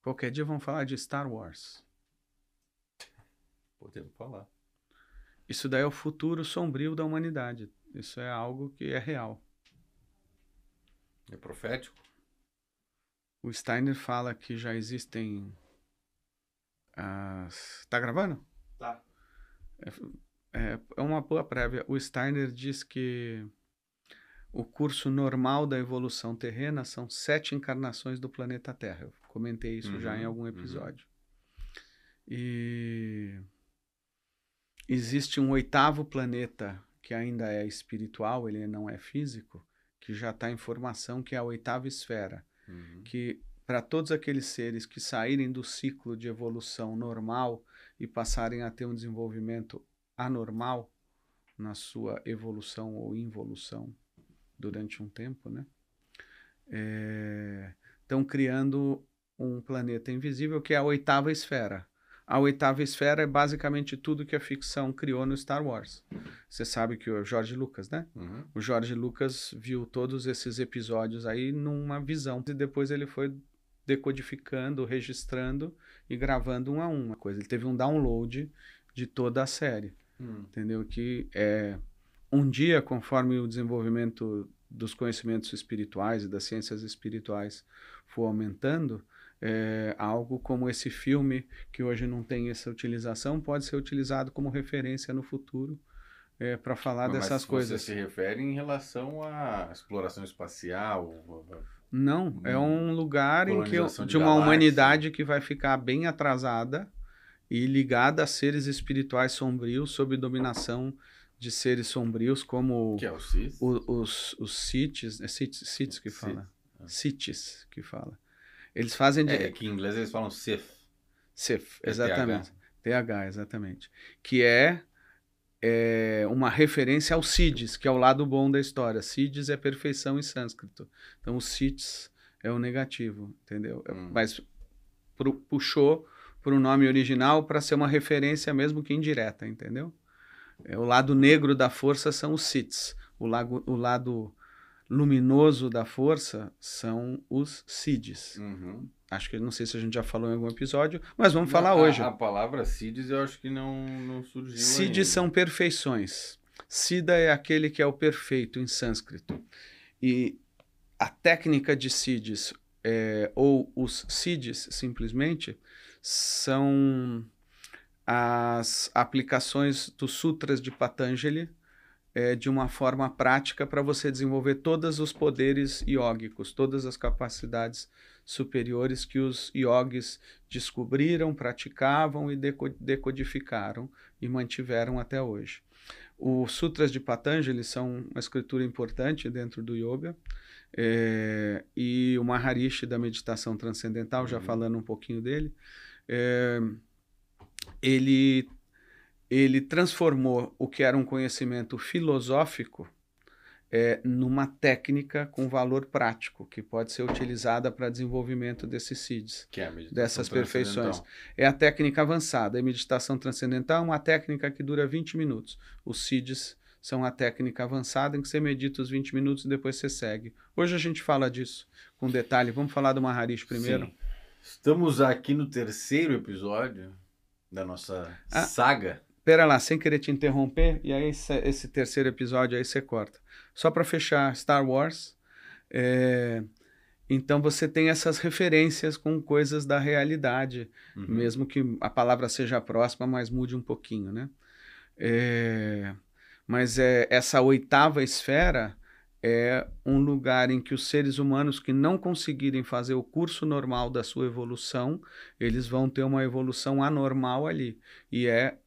Qualquer dia vamos falar de Star Wars. Podemos falar. Isso daí é o futuro sombrio da humanidade. Isso é algo que é real. É profético? O Steiner fala que já existem as... Tá gravando? Tá. É uma boa prévia. O Steiner diz que o curso normal da evolução terrena são 7 encarnações do planeta Terra. Eu comentei isso já em algum episódio. E existe um 8º planeta que ainda é espiritual, ele não é físico, que já está em formação, que é a 8ª esfera. Que para todos aqueles seres que saírem do ciclo de evolução normal e passarem a ter um desenvolvimento anormal na sua evolução ou involução durante um tempo, né? Estão criando um planeta invisível que é a 8ª esfera. A 8ª esfera é basicamente tudo que a ficção criou no Star Wars. Você sabe que o George Lucas, né? O George Lucas viu todos esses episódios aí numa visão. E depois ele foi decodificando, registrando e gravando um a um. Ele teve um download de toda a série. Entendeu? Que é um dia, conforme o desenvolvimento dos conhecimentos espirituais e das ciências espirituais for aumentando, algo como esse filme, que hoje não tem essa utilização, pode ser utilizado como referência no futuro para falar dessas coisas. Você se refere em relação à exploração espacial? Não, é um lugar em que de uma galáxia. humanidade que vai ficar bem atrasada e ligada a seres espirituais sombrios sob dominação de seres sombrios como Que é o Sith? os Siths, é Siths que fala? Siths que fala. Eles fazem... que em inglês eles falam Sith. Sith, exatamente. TH, exatamente. Que é uma referência ao Siddhis, que é o lado bom da história. Siddhis é perfeição em sânscrito. Então, os Siths é o negativo, entendeu? Mas puxou para o nome original para ser uma referência mesmo que indireta, entendeu? O lado negro da força são os Siths. O lado luminoso da força são os Siddhis. Acho que não sei se a gente já falou em algum episódio, mas vamos falar hoje. A palavra Siddhis eu acho que não surgiu Siddhis ainda. são perfeições. Siddha é aquele que é o perfeito em sânscrito. E a técnica de Siddhis, ou os Siddhis simplesmente, são as aplicações dos sutras de Patanjali de uma forma prática para você desenvolver todos os poderes iógicos, todas as capacidades superiores que os yogis descobriram, praticavam e decodificaram e mantiveram até hoje. Os sutras de Patanjali são uma escritura importante dentro do yoga, e o Maharishi da meditação transcendental, já falando um pouquinho dele, ele transformou o que era um conhecimento filosófico numa técnica com valor prático, que pode ser utilizada para desenvolvimento desses siddhis, que é a meditação dessas perfeições. É a técnica avançada. A meditação transcendental é uma técnica que dura 20 minutos. Os siddhis são a técnica avançada em que você medita os 20 minutos e depois você segue. Hoje a gente fala disso com detalhe. Vamos falar do Maharishi primeiro? Sim. Estamos aqui no 3º episódio da nossa saga. Pera lá, sem querer te interromper, e aí esse 3º episódio aí você corta. Só para fechar Star Wars, então você tem essas referências com coisas da realidade, mesmo que a palavra seja próxima, mas mude um pouquinho, né? Mas essa 8ª esfera é um lugar em que os seres humanos que não conseguirem fazer o curso normal da sua evolução, eles vão ter uma evolução anormal ali. E é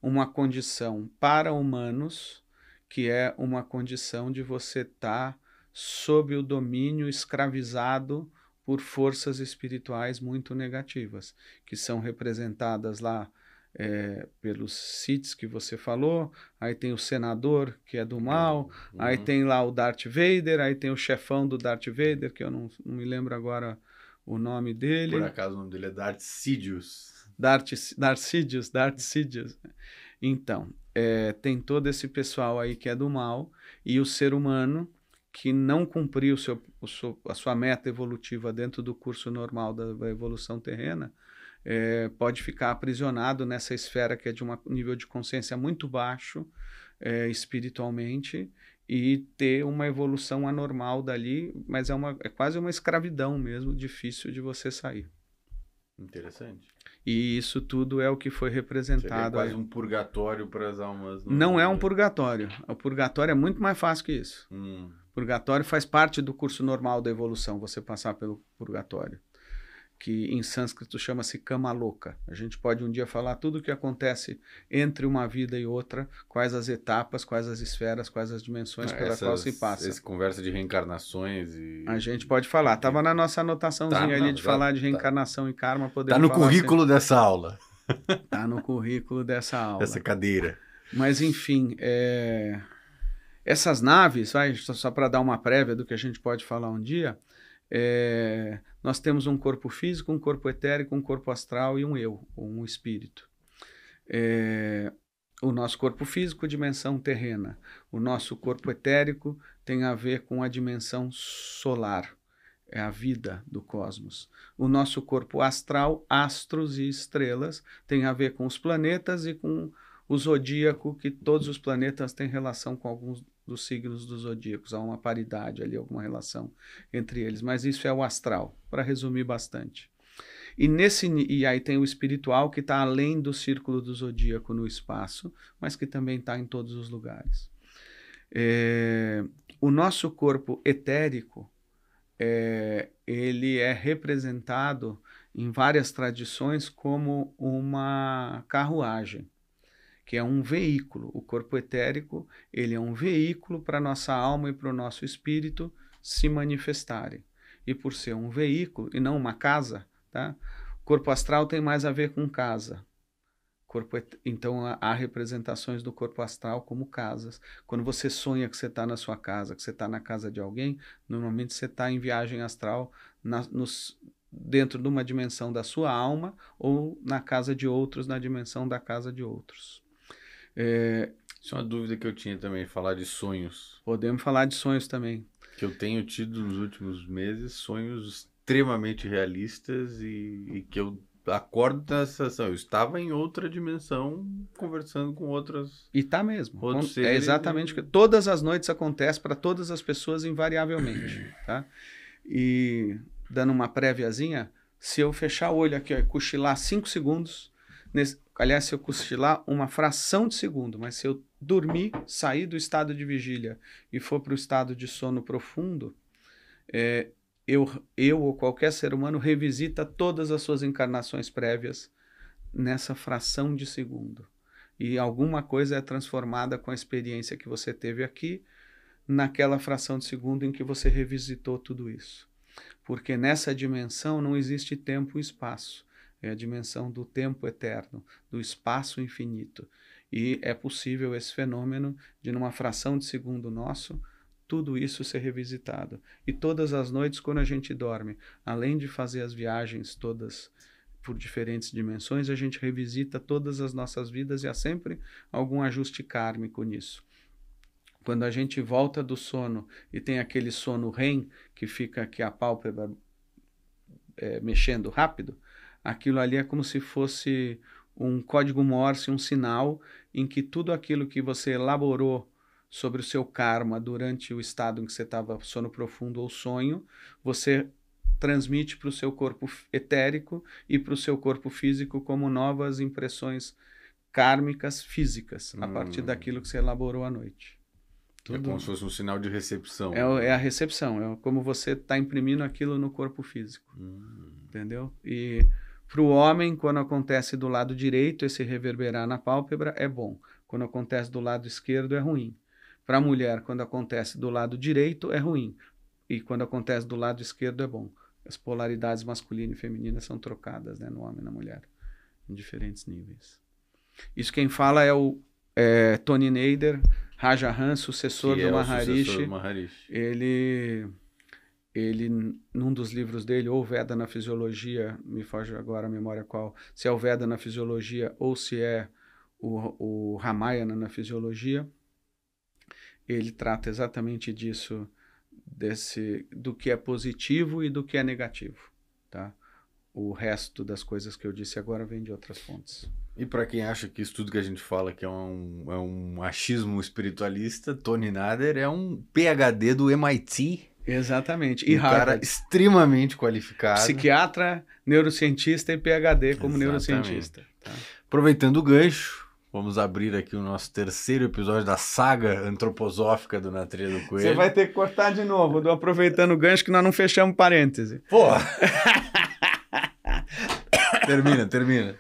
uma condição para humanos, que é uma condição de você estar sob o domínio, escravizado por forças espirituais muito negativas, que são representadas lá pelos Siths que você falou, aí tem o senador, que é do mal, aí tem lá o Darth Vader, aí tem o chefão do Darth Vader, que eu não me lembro agora o nome dele. Por acaso o nome dele é Darth Sidious. Darth Sidious. Então, tem todo esse pessoal aí que é do mal, e o ser humano que não cumpriu a sua meta evolutiva dentro do curso normal da evolução terrena, pode ficar aprisionado nessa esfera que é de um nível de consciência muito baixo, espiritualmente, e ter uma evolução anormal dali, mas é quase uma escravidão mesmo, difícil de você sair. Interessante. E isso tudo é o que foi representado. Seria quase um purgatório para as almas. Não é um purgatório. O purgatório é muito mais fácil que isso. Purgatório faz parte do curso normal da evolução, você passar pelo purgatório, que em sânscrito chama-se kama loka. A gente pode um dia falar tudo o que acontece entre uma vida e outra, quais as etapas, quais as esferas, quais as dimensões pela qual se passa. Essa conversa de reencarnações e... A gente pode falar. Estava na nossa anotaçãozinha ali de falar de reencarnação e karma. Está no currículo dessa aula. Está no currículo dessa aula. Dessa cadeira. Mas, enfim, essas naves, só para dar uma prévia do que a gente pode falar um dia, nós temos um corpo físico, um corpo etérico, um corpo astral e um eu, um espírito. O nosso corpo físico, dimensão terrena. O nosso corpo etérico tem a ver com a dimensão solar, é a vida do cosmos. O nosso corpo astral, astros e estrelas, tem a ver com os planetas e com o zodíaco, que todos os planetas têm relação com alguns dos signos dos zodíacos, há uma paridade ali, alguma relação entre eles, mas isso é o astral, para resumir bastante. E aí tem o espiritual, que está além do círculo do zodíaco no espaço, mas que também está em todos os lugares. O nosso corpo etérico, ele é representado em várias tradições como uma carruagem, que é um veículo. O corpo etérico, ele é um veículo para a nossa alma e para o nosso espírito se manifestarem. E por ser um veículo e não uma casa, tá? O corpo astral tem mais a ver com casa. Então há representações do corpo astral como casas. Quando você sonha que você está na sua casa, que você está na casa de alguém, normalmente você está em viagem astral dentro de uma dimensão da sua alma ou na casa de outros, na dimensão da casa de outros. Isso é uma dúvida que eu tinha também, falar de sonhos. Podemos falar de sonhos também. Que eu tenho tido nos últimos meses sonhos extremamente realistas e que eu acordo na sensação, eu estava em outra dimensão conversando com outras... E tá mesmo. Outros É exatamente o que todas as noites acontece para todas as pessoas invariavelmente, tá? E dando uma préviazinha, se eu fechar o olho aqui e cochilar 5 segundos, aliás, se eu cochilar uma fração de segundo, mas se eu dormir, sair do estado de vigília e for para o estado de sono profundo, eu ou qualquer ser humano revisita todas as suas encarnações prévias nessa fração de segundo. E alguma coisa é transformada com a experiência que você teve aqui, naquela fração de segundo em que você revisitou tudo isso. Porque nessa dimensão não existe tempo e espaço. É a dimensão do tempo eterno, do espaço infinito. E é possível esse fenômeno de, numa fração de segundo nosso, tudo isso ser revisitado. E todas as noites, quando a gente dorme, além de fazer as viagens todas por diferentes dimensões, a gente revisita todas as nossas vidas e há sempre algum ajuste kármico nisso. Quando a gente volta do sono e tem aquele sono REM, que fica aqui a pálpebra mexendo rápido, aquilo ali é como se fosse um código Morse, um sinal em que tudo aquilo que você elaborou sobre o seu karma durante o estado em que você estava sono profundo ou sonho, você transmite para o seu corpo etérico e para o seu corpo físico como novas impressões kármicas físicas, a partir daquilo que você elaborou à noite. É como se fosse um sinal de recepção. É a recepção, é como você está imprimindo aquilo no corpo físico. Entendeu? E para o homem, quando acontece do lado direito, esse reverberar na pálpebra é bom. Quando acontece do lado esquerdo, é ruim. Para a mulher, quando acontece do lado direito, é ruim. E quando acontece do lado esquerdo, é bom. As polaridades masculina e feminina são trocadas, né, no homem e na mulher, em diferentes níveis. Isso quem fala é o Tony Nader, Raja Han, sucessor do Maharishi. Ele, num dos livros dele, ou Veda na Fisiologia, me foge agora a memória qual, se é o Veda na Fisiologia ou se é o Ramayana na Fisiologia, ele trata exatamente disso do que é positivo e do que é negativo, tá? O resto das coisas que eu disse agora vem de outras fontes. E para quem acha que isso tudo que a gente fala que é um achismo espiritualista, Tony Nader é um PhD do MIT. Exatamente. E um cara extremamente qualificado. Psiquiatra, neurocientista e PhD como neurocientista. Tá? Aproveitando o gancho, vamos abrir aqui o nosso terceiro episódio da saga antroposófica do Na Trilha do Coelho. Você vai ter que cortar de novo, do aproveitando o gancho que nós não fechamos parêntese. Porra! Termina.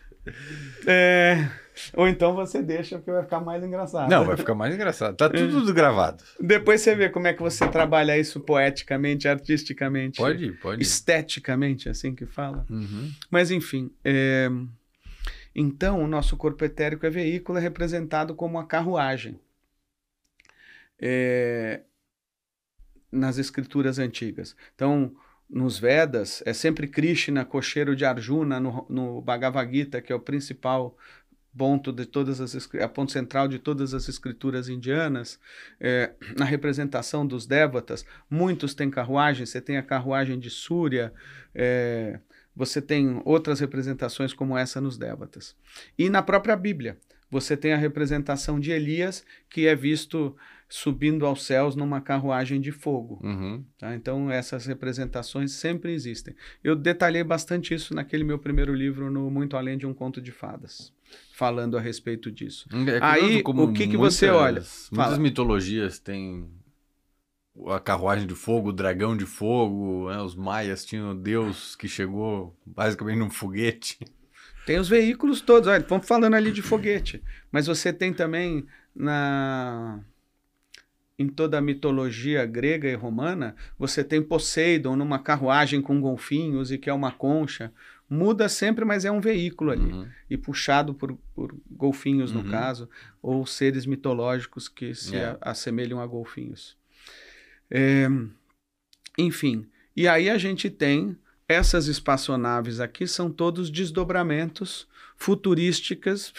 Ou então você deixa, porque vai ficar mais engraçado. Não, vai ficar mais engraçado. Tá tudo gravado. Depois você vê como é que você trabalha isso poeticamente, artisticamente. Pode ir. Esteticamente, assim que fala. Uhum. Mas, enfim. Então, o nosso corpo etérico é veículo, é representado como uma carruagem. Nas escrituras antigas. Então, nos Vedas, é sempre Krishna, cocheiro de Arjuna, no Bhagavad Gita, que é o principal ponto de a ponto central de todas as escrituras indianas, na representação dos Devatas, muitos têm carruagem, você tem a carruagem de Surya, você tem outras representações como essa nos Devatas. E na própria Bíblia, você tem a representação de Elias, que é visto subindo aos céus numa carruagem de fogo. Uhum. Tá? Então, essas representações sempre existem. Eu detalhei bastante isso naquele meu primeiro livro, no Muito Além de um Conto de Fadas, falando a respeito disso. Aí, o que você olha? Muitas mitologias têm a carruagem de fogo, o dragão de fogo, né? Os maias tinham o deus que chegou basicamente num foguete. Tem os veículos todos, olha, vamos falando ali de foguete, mas você tem também em toda a mitologia grega e romana, você tem Poseidon numa carruagem com golfinhos e que é uma concha. Muda sempre, mas é um veículo ali. Uhum. E puxado por golfinhos, no caso, ou seres mitológicos que se assemelham a golfinhos. Enfim, e aí a gente tem essas espaçonaves aqui, são todos desdobramentos futuristas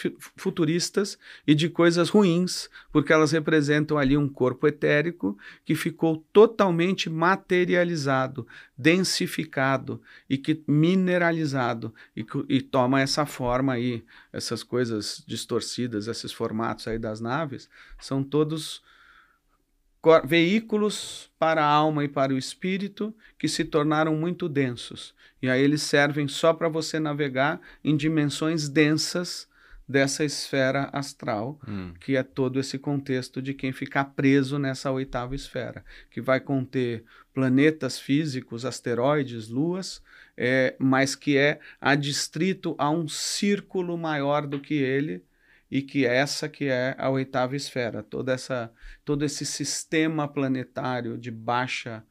e de coisas ruins, porque elas representam ali um corpo etérico que ficou totalmente materializado, densificado e mineralizado e toma essa forma aí, essas coisas distorcidas, esses formatos aí das naves, são todos veículos para a alma e para o espírito que se tornaram muito densos. E aí eles servem só para você navegar em dimensões densas dessa esfera astral, que é todo esse contexto de quem ficar preso nessa oitava esfera, que vai conter planetas físicos, asteroides, luas, mas que é adstrito a um círculo maior do que ele, e que essa que é a oitava esfera, todo esse sistema planetário de baixa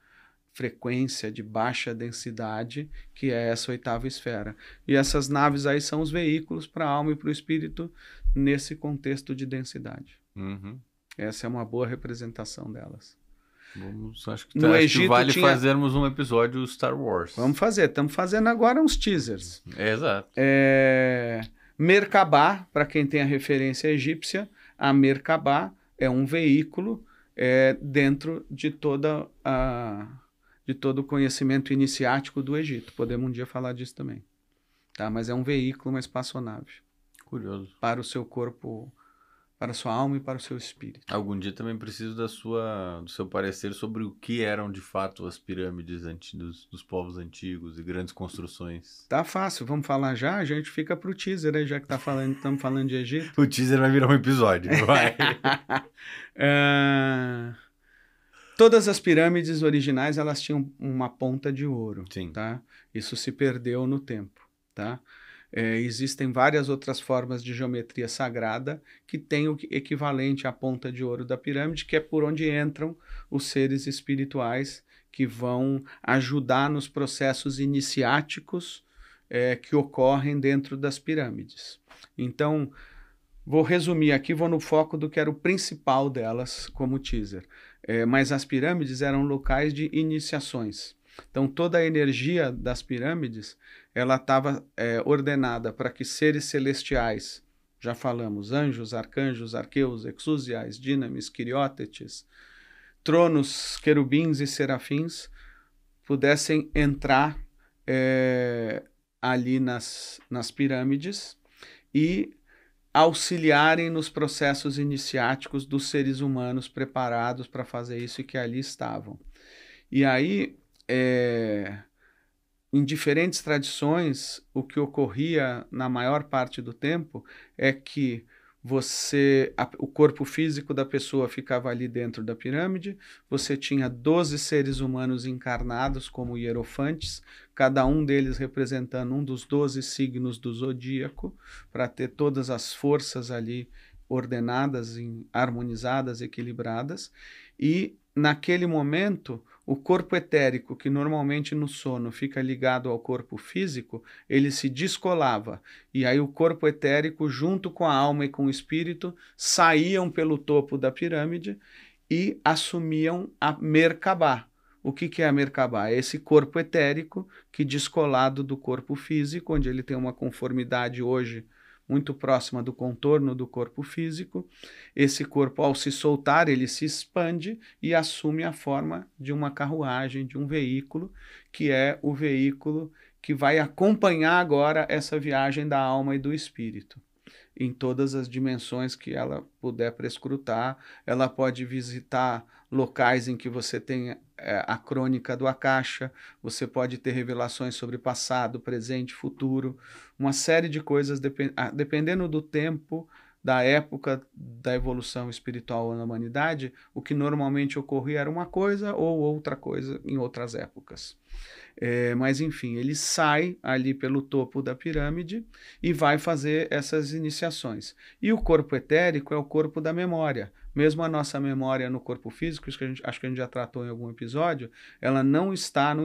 frequência, de baixa densidade, que é essa oitava esfera. E essas naves aí são os veículos para a alma e para o espírito nesse contexto de densidade. Uhum. Essa é uma boa representação delas. Acho que vale fazermos um episódio Star Wars. Vamos fazer, estamos fazendo agora uns teasers. Exato. Merkabah, para quem tem a referência egípcia, a Merkabah é um veículo dentro de todo o conhecimento iniciático do Egito. Podemos um dia falar disso também. Tá? Mas é um veículo, uma espaçonave. Curioso. Para o seu corpo, para a sua alma e para o seu espírito. Algum dia também preciso do seu parecer sobre o que eram de fato as pirâmides dos povos antigos e grandes construções. Tá fácil, vamos falar já? A gente fica pro teaser aí, já que estamos falando de Egito. O teaser vai virar um episódio, vai. Todas as pirâmides originais, elas tinham uma ponta de ouro. Sim. Tá? Isso se perdeu no tempo. Tá? Existem várias outras formas de geometria sagrada que têm o equivalente à ponta de ouro da pirâmide, que é por onde entram os seres espirituais que vão ajudar nos processos iniciáticos que ocorrem dentro das pirâmides. Então, vou resumir aqui, vou no foco do que era o principal delas como teaser. Mas as pirâmides eram locais de iniciações. Então, toda a energia das pirâmides, ela estava ordenada para que seres celestiais, já falamos, anjos, arcanjos, arqueus, exousiais, dínamis, quiriótetes, tronos, querubins e serafins pudessem entrar ali nas pirâmides e auxiliarem nos processos iniciáticos dos seres humanos preparados para fazer isso e que ali estavam. E aí, em diferentes tradições, o que ocorria na maior parte do tempo é que o corpo físico da pessoa ficava ali dentro da pirâmide, você tinha 12 seres humanos encarnados como hierofantes, cada um deles representando um dos 12 signos do zodíaco, para ter todas as forças ali ordenadas, harmonizadas, equilibradas, e naquele momento o corpo etérico, que normalmente no sono fica ligado ao corpo físico, ele se descolava. E aí o corpo etérico, junto com a alma e com o espírito, saíam pelo topo da pirâmide e assumiam a Merkabah. O que é a Merkabah? É esse corpo etérico que, descolado do corpo físico, onde ele tem uma conformidade hoje muito próxima do contorno do corpo físico, esse corpo, ao se soltar, ele se expande e assume a forma de uma carruagem, de um veículo, que é o veículo que vai acompanhar agora essa viagem da alma e do espírito. Em todas as dimensões que ela puder prescrutar, ela pode visitar locais em que você tem a crônica do Akasha, você pode ter revelações sobre passado, presente, futuro, uma série de coisas, dependendo do tempo, da época da evolução espiritual na humanidade, o que normalmente ocorria era uma coisa ou outra coisa em outras épocas. Mas, enfim, ele sai ali pelo topo da pirâmide e vai fazer essas iniciações. E o corpo etérico é o corpo da memória. Mesmo a nossa memória no corpo físico, isso que acho que a gente já tratou em algum episódio, ela não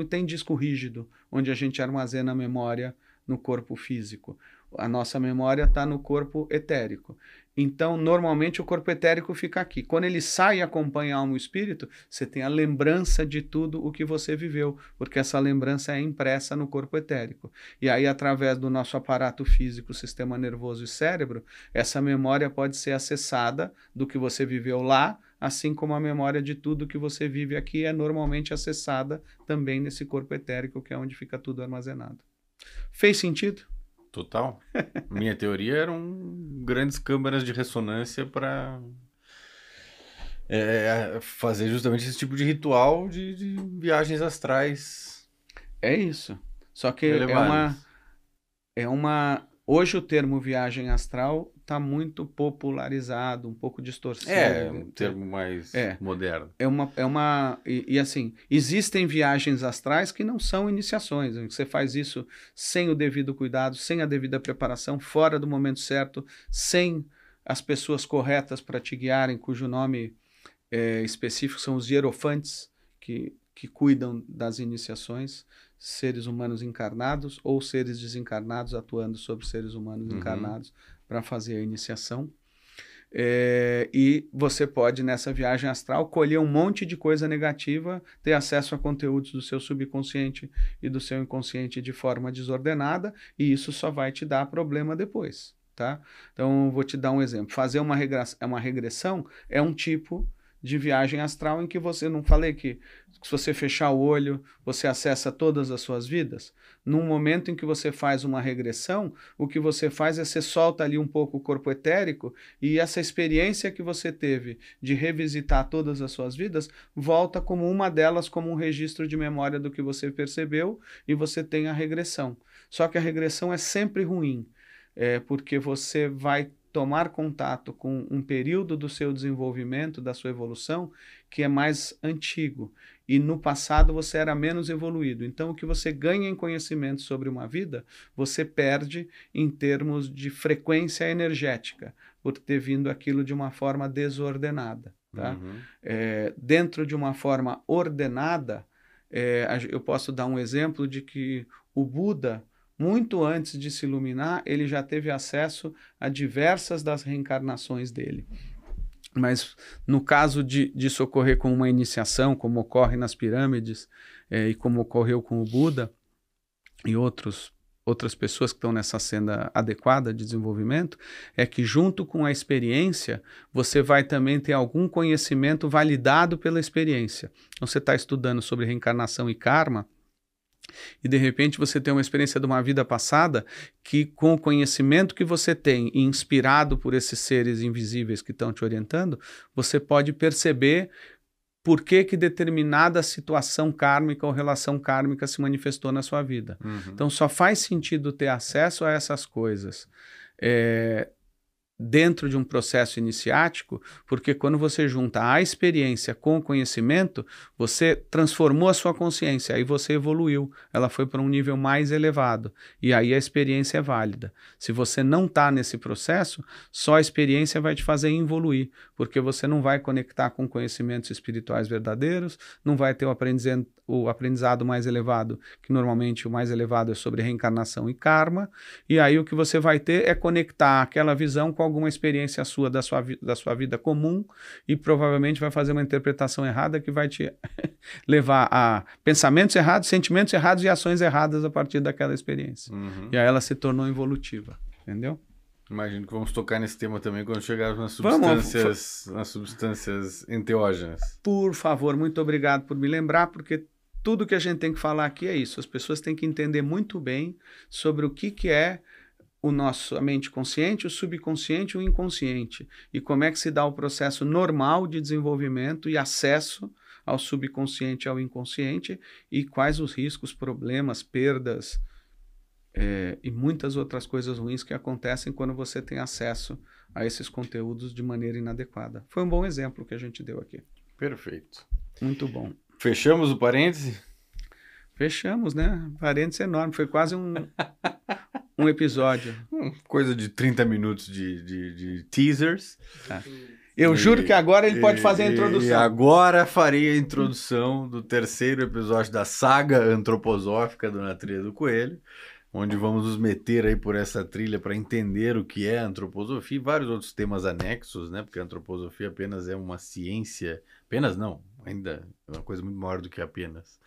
tem disco rígido, onde a gente armazena a memória no corpo físico. A nossa memória está no corpo etérico. Então, normalmente, o corpo etérico fica aqui. Quando ele sai e acompanha a alma e o espírito, você tem a lembrança de tudo o que você viveu, porque essa lembrança é impressa no corpo etérico. E aí, através do nosso aparato físico, sistema nervoso e cérebro, essa memória pode ser acessada do que você viveu lá, assim como a memória de tudo que você vive aqui é normalmente acessada também nesse corpo etérico, que é onde fica tudo armazenado. Fez sentido? Total. Minha teoria eram grandes câmaras de ressonância para fazer justamente esse tipo de ritual de viagens astrais. É isso. Só que hoje o termo viagem astral está muito popularizado, um pouco distorcido. É um termo mais moderno. E assim, existem viagens astrais que não são iniciações. Você faz isso sem o devido cuidado, sem a devida preparação, fora do momento certo, sem as pessoas corretas para te guiarem, cujo nome específico são os hierofantes, que cuidam das iniciações, seres humanos encarnados ou seres desencarnados atuando sobre seres humanos encarnados para fazer a iniciação. E você pode, nessa viagem astral, colher um monte de coisa negativa, ter acesso a conteúdos do seu subconsciente e do seu inconsciente de forma desordenada, e isso só vai te dar problema depois, tá? Então, vou te dar um exemplo. Fazer uma regressão é um tipo de viagem astral em que você, não falei que se você fechar o olho, você acessa todas as suas vidas? Num momento em que você faz uma regressão, o que você faz é você solta ali um pouco o corpo etérico e essa experiência que você teve de revisitar todas as suas vidas, volta como uma delas, como um registro de memória do que você percebeu, e você tem a regressão. Só que a regressão é sempre ruim, porque você vai tomar contato com um período do seu desenvolvimento, da sua evolução, que é mais antigo. E no passado você era menos evoluído. Então, o que você ganha em conhecimento sobre uma vida, você perde em termos de frequência energética, por ter vindo aquilo de uma forma desordenada. Tá? Dentro de uma forma ordenada, eu posso dar um exemplo de que o Buda, muito antes de se iluminar, ele já teve acesso a diversas das reencarnações dele. Mas no caso disso ocorrer com uma iniciação, como ocorre nas pirâmides, e como ocorreu com o Buda e outros outras pessoas que estão nessa senda adequada de desenvolvimento, é que junto com a experiência, você vai também ter algum conhecimento validado pela experiência. Então, você está estudando sobre reencarnação e karma, e de repente você tem uma experiência de uma vida passada que, com o conhecimento que você tem, inspirado por esses seres invisíveis que estão te orientando, você pode perceber por que determinada situação kármica ou relação kármica se manifestou na sua vida. Então, só faz sentido ter acesso a essas coisas dentro de um processo iniciático, porque quando você junta a experiência com o conhecimento, você transformou a sua consciência, aí você evoluiu, ela foi para um nível mais elevado, e aí a experiência é válida. Se você não está nesse processo, só a experiência vai te fazer evoluir, porque você não vai conectar com conhecimentos espirituais verdadeiros, não vai ter o aprendizado mais elevado, que normalmente o mais elevado é sobre reencarnação e karma, e aí o que você vai ter é conectar aquela visão com alguma experiência sua da sua vida comum, e provavelmente vai fazer uma interpretação errada que vai te levar a pensamentos errados, sentimentos errados e ações erradas a partir daquela experiência. E aí ela se tornou involutiva, entendeu? Imagino que vamos tocar nesse tema também quando chegarmos nas substâncias enteógenas. Por favor, muito obrigado por me lembrar, porque tudo que a gente tem que falar aqui é isso. As pessoas têm que entender muito bem sobre o que é a mente consciente, o subconsciente e o inconsciente, e como é que se dá o processo normal de desenvolvimento e acesso ao subconsciente e ao inconsciente, e quais os riscos, problemas, perdas e muitas outras coisas ruins que acontecem quando você tem acesso a esses conteúdos de maneira inadequada. Foi um bom exemplo que a gente deu aqui. Perfeito. Muito bom. Fechamos o parêntese? Fechamos, né? Parêntese enorme. Foi quase um episódio. Coisa de 30 minutos de teasers. Tá. Eu juro que agora ele pode fazer a introdução. E agora farei a introdução do terceiro episódio da saga antroposófica do Na Trilha do Coelho, onde vamos nos meter aí por essa trilha para entender o que é a antroposofia e vários outros temas anexos, né? Porque a antroposofia apenas é uma ciência, apenas não, ainda é uma coisa muito maior do que apenas,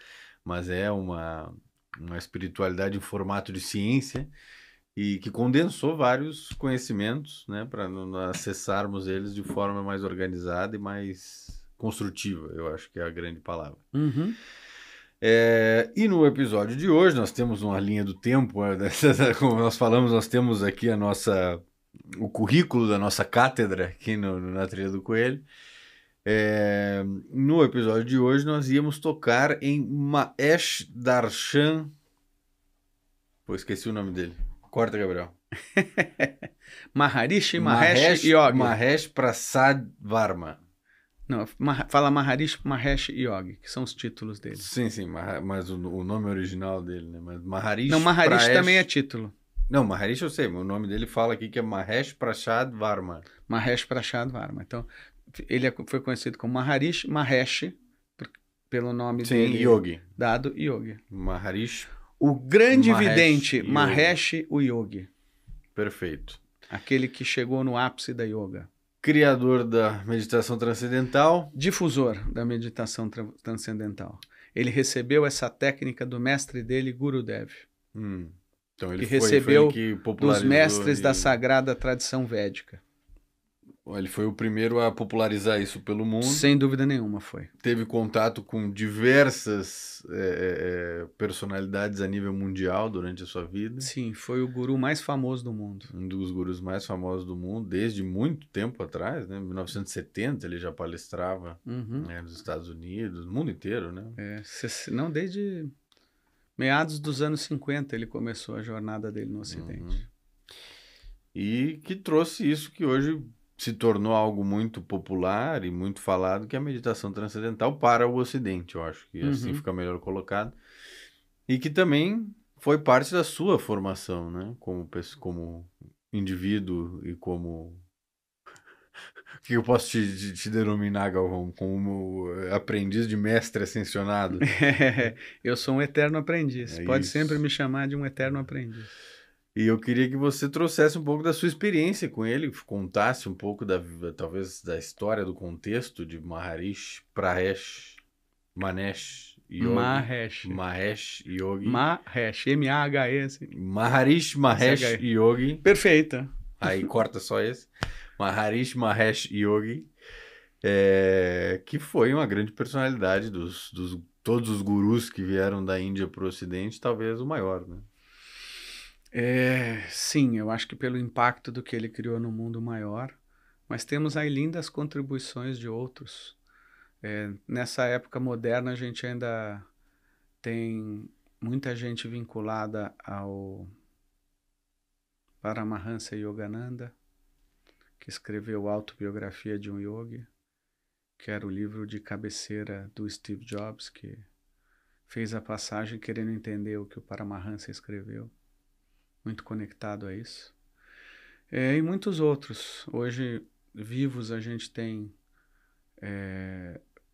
mas é uma espiritualidade em formato de ciência e que condensou vários conhecimentos, né? Para acessarmos eles de forma mais organizada e mais construtiva, eu acho que é a grande palavra. E no episódio de hoje nós temos uma linha do tempo, como nós falamos, nós temos aqui o currículo da nossa cátedra aqui na Trilha do Coelho. No episódio de hoje nós íamos tocar em Mahesh Darshan. Pô, esqueci o nome dele. Corta, Gabriel. Maharishi Mahesh Yogi. Mahesh Prasad Varma. Não, fala Maharishi Mahesh Yogi, que são os títulos dele. Sim, mas o nome original dele, né? Mas Maharishi. Não, Maharishi também é título. Não, Maharishi eu sei, mas o nome dele fala aqui que é Mahesh Prasad Varma. Mahesh Prasad Varma. Então, ele foi conhecido como Maharishi Mahesh, pelo nome dele. Yogi. Dado Yogi. Maharishi. O grande Mahesh vidente, Yogi. Mahesh o Yogi. Perfeito. Aquele que chegou no ápice da yoga. Criador da meditação transcendental. Difusor da meditação transcendental. Ele recebeu essa técnica do mestre dele, Gurudev. Então ele que recebeu que dos mestres da sagrada tradição védica. Ele foi o primeiro a popularizar isso pelo mundo. Sem dúvida nenhuma foi. Teve contato com diversas personalidades a nível mundial durante a sua vida. Sim, foi o guru mais famoso do mundo. Um dos gurus mais famosos do mundo, desde muito tempo atrás, né? Em 1970 ele já palestrava nos Estados Unidos, no mundo inteiro, né? Não, desde meados dos anos 50 ele começou a jornada dele no Ocidente. E que trouxe isso que hoje se tornou algo muito popular e muito falado, que é a meditação transcendental para o Ocidente, eu acho que assim fica melhor colocado. E que também foi parte da sua formação, né? Como indivíduo e como... O que eu posso te denominar, Galvão? Como aprendiz de mestre ascensionado? Eu sou um eterno aprendiz. Pode isso. sempre me chamar de um eterno aprendiz. E eu queria que você trouxesse um pouco da sua experiência com ele, contasse um pouco talvez da história, do contexto de Maharishi Mahesh Mahesh. Mahesh Yogi. Mahesh, M-A-H-E-S. Maharishi Mahesh Yogi. Perfeita. Aí corta só esse. Maharishi Mahesh Yogi. Que foi uma grande personalidade dos todos os gurus que vieram da Índia para o Ocidente, talvez o maior, né? Sim, eu acho que pelo impacto do que ele criou no mundo maior, mas temos aí lindas contribuições de outros. Nessa época moderna, a gente ainda tem muita gente vinculada ao Paramahansa Yogananda, que escreveu Autobiografia de um Yogi, que era o livro de cabeceira do Steve Jobs, que fez a passagem querendo entender o que o Paramahansa escreveu, muito conectado a isso. E muitos outros. Hoje, vivos, a gente tem,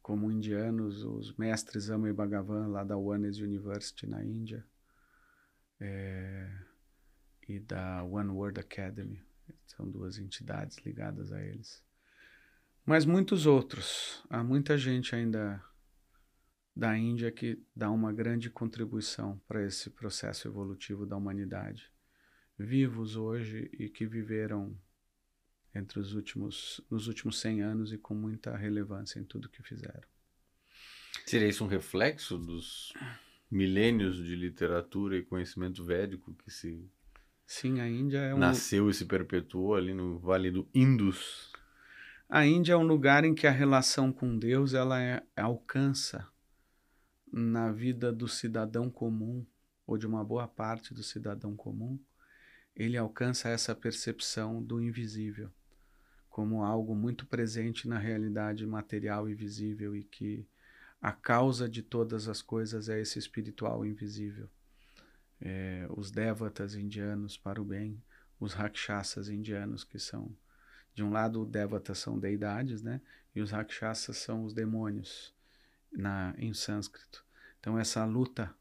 como indianos, os mestres Ama e Bhagavan, lá da Oneness University na Índia, e da One World Academy. São duas entidades ligadas a eles. Mas muitos outros. Há muita gente ainda da Índia que dá uma grande contribuição para esse processo evolutivo da humanidade. Vivos hoje e que viveram nos últimos 100 anos e com muita relevância em tudo que fizeram. Seria isso um reflexo dos milênios de literatura e conhecimento védico que se... Sim, a Índia é nasceu e se perpetuou ali no Vale do Indus. A Índia é um lugar em que a relação com Deus ela alcança na vida do cidadão comum, ou de uma boa parte do cidadão comum, ele alcança essa percepção do invisível como algo muito presente na realidade material e visível, e que a causa de todas as coisas é esse espiritual invisível. Os devatas indianos para o bem, os rakshasas indianos, que são, de um lado, os devatas são deidades, né? E os rakshasas são os demônios em sânscrito. Então essa luta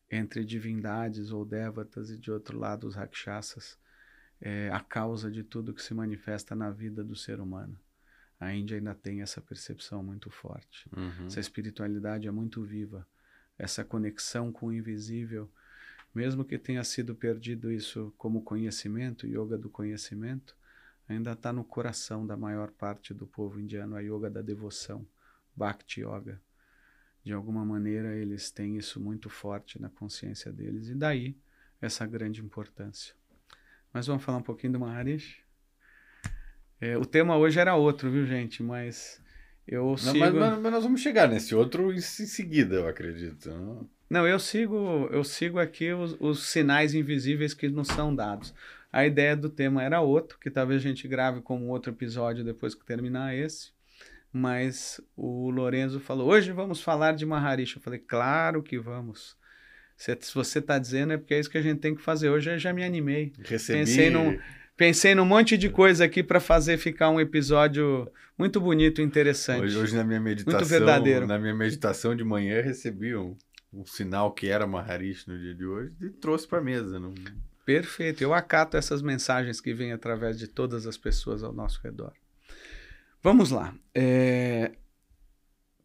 entre divindades ou devatas e, de outro lado, os rakshasas é a causa de tudo que se manifesta na vida do ser humano. A Índia ainda tem essa percepção muito forte. Essa espiritualidade é muito viva. Essa conexão com o invisível, mesmo que tenha sido perdido isso como conhecimento, yoga do conhecimento, ainda está no coração da maior parte do povo indiano, a yoga da devoção, Bhakti Yoga. De alguma maneira eles têm isso muito forte na consciência deles, e daí essa grande importância. Mas vamos falar um pouquinho do Maharishi? O tema hoje era outro, viu, gente? Mas eu sigo... Mas nós vamos chegar nesse outro em seguida, eu acredito. Não, eu sigo aqui os sinais invisíveis que nos são dados. A ideia do tema era outro, que talvez a gente grave como outro episódio depois que terminar esse. Mas o Lorenzo falou, hoje vamos falar de Maharishi. Eu falei, claro que vamos. Se você está dizendo, é porque é isso que a gente tem que fazer. Hoje eu já me animei. Pensei num monte de coisa aqui para fazer ficar um episódio muito bonito e interessante. Hoje na minha meditação, muito verdadeiro. Na minha meditação de manhã, recebi um sinal que era Maharishi no dia de hoje e trouxe para a mesa. Não... Perfeito. Eu acato essas mensagens que vêm através de todas as pessoas ao nosso redor. Vamos lá.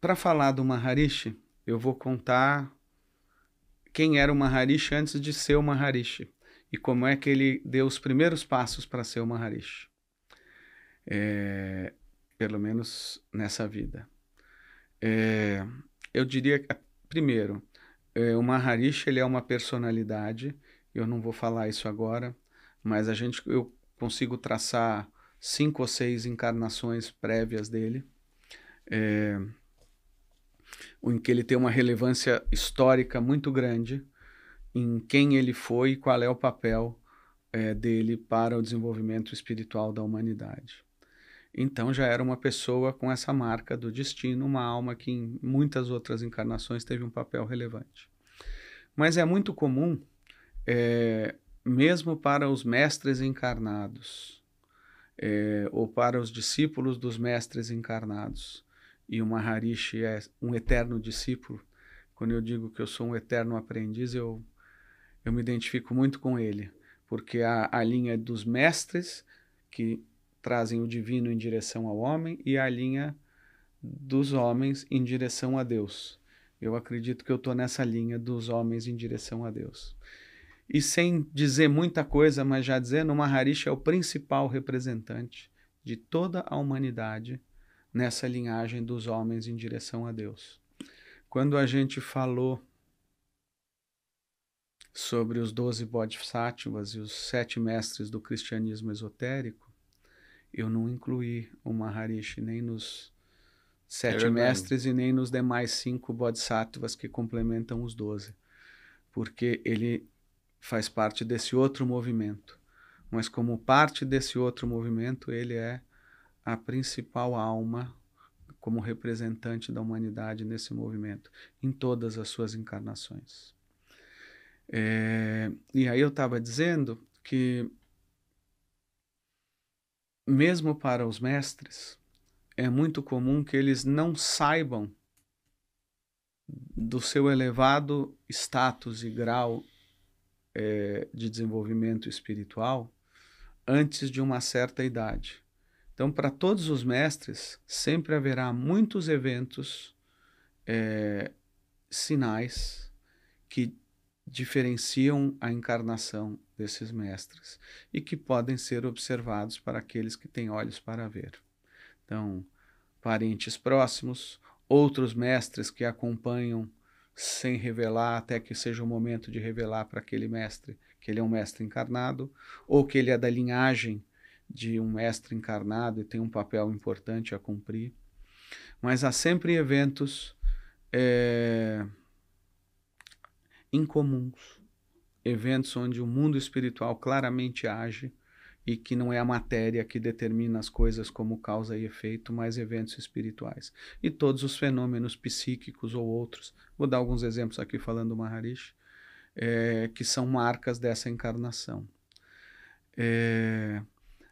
Para falar do Maharishi, eu vou contar quem era o Maharishi antes de ser o Maharishi e como é que ele deu os primeiros passos para ser o Maharishi, pelo menos nessa vida. Eu diria, primeiro, o Maharishi ele é uma personalidade, eu não vou falar isso agora, mas eu consigo traçar 5 ou 6 encarnações prévias dele, em que ele tem uma relevância histórica muito grande em quem ele foi e qual é o papel dele para o desenvolvimento espiritual da humanidade. Então já era uma pessoa com essa marca do destino, uma alma que em muitas outras encarnações teve um papel relevante. Mas é muito comum, mesmo para os mestres encarnados, ou para os discípulos dos mestres encarnados, e o Maharishi é um eterno discípulo. Quando eu digo que eu sou um eterno aprendiz, eu me identifico muito com ele, porque a linha dos mestres que trazem o divino em direção ao homem e a linha dos homens em direção a Deus. Eu acredito que eu estou nessa linha dos homens em direção a Deus. E sem dizer muita coisa, mas já dizendo, o Maharishi é o principal representante de toda a humanidade nessa linhagem dos homens em direção a Deus. Quando a gente falou sobre os 12 Bodhisattvas e os 7 mestres do cristianismo esotérico, eu não incluí o Maharishi nem nos 7 mestres e nem nos demais 5 Bodhisattvas que complementam os 12, porque ele faz parte desse outro movimento. Mas como parte desse outro movimento, ele é a principal alma como representante da humanidade nesse movimento, em todas as suas encarnações. E aí eu estava dizendo que, mesmo para os mestres, é muito comum que eles não saibam do seu elevado status e grau de desenvolvimento espiritual antes de uma certa idade. Então, para todos os mestres, sempre haverá muitos eventos, sinais, que diferenciam a encarnação desses mestres e que podem ser observados para aqueles que têm olhos para ver. Então, parentes próximos, outros mestres que acompanham sem revelar até que seja o momento de revelar para aquele mestre que ele é um mestre encarnado, ou que ele é da linhagem de um mestre encarnado e tem um papel importante a cumprir. Mas há sempre eventos incomuns, eventos onde o mundo espiritual claramente age e que não é a matéria que determina as coisas como causa e efeito, mas eventos espirituais. E todos os fenômenos psíquicos ou outros, vou dar alguns exemplos aqui falando do Maharishi, que são marcas dessa encarnação.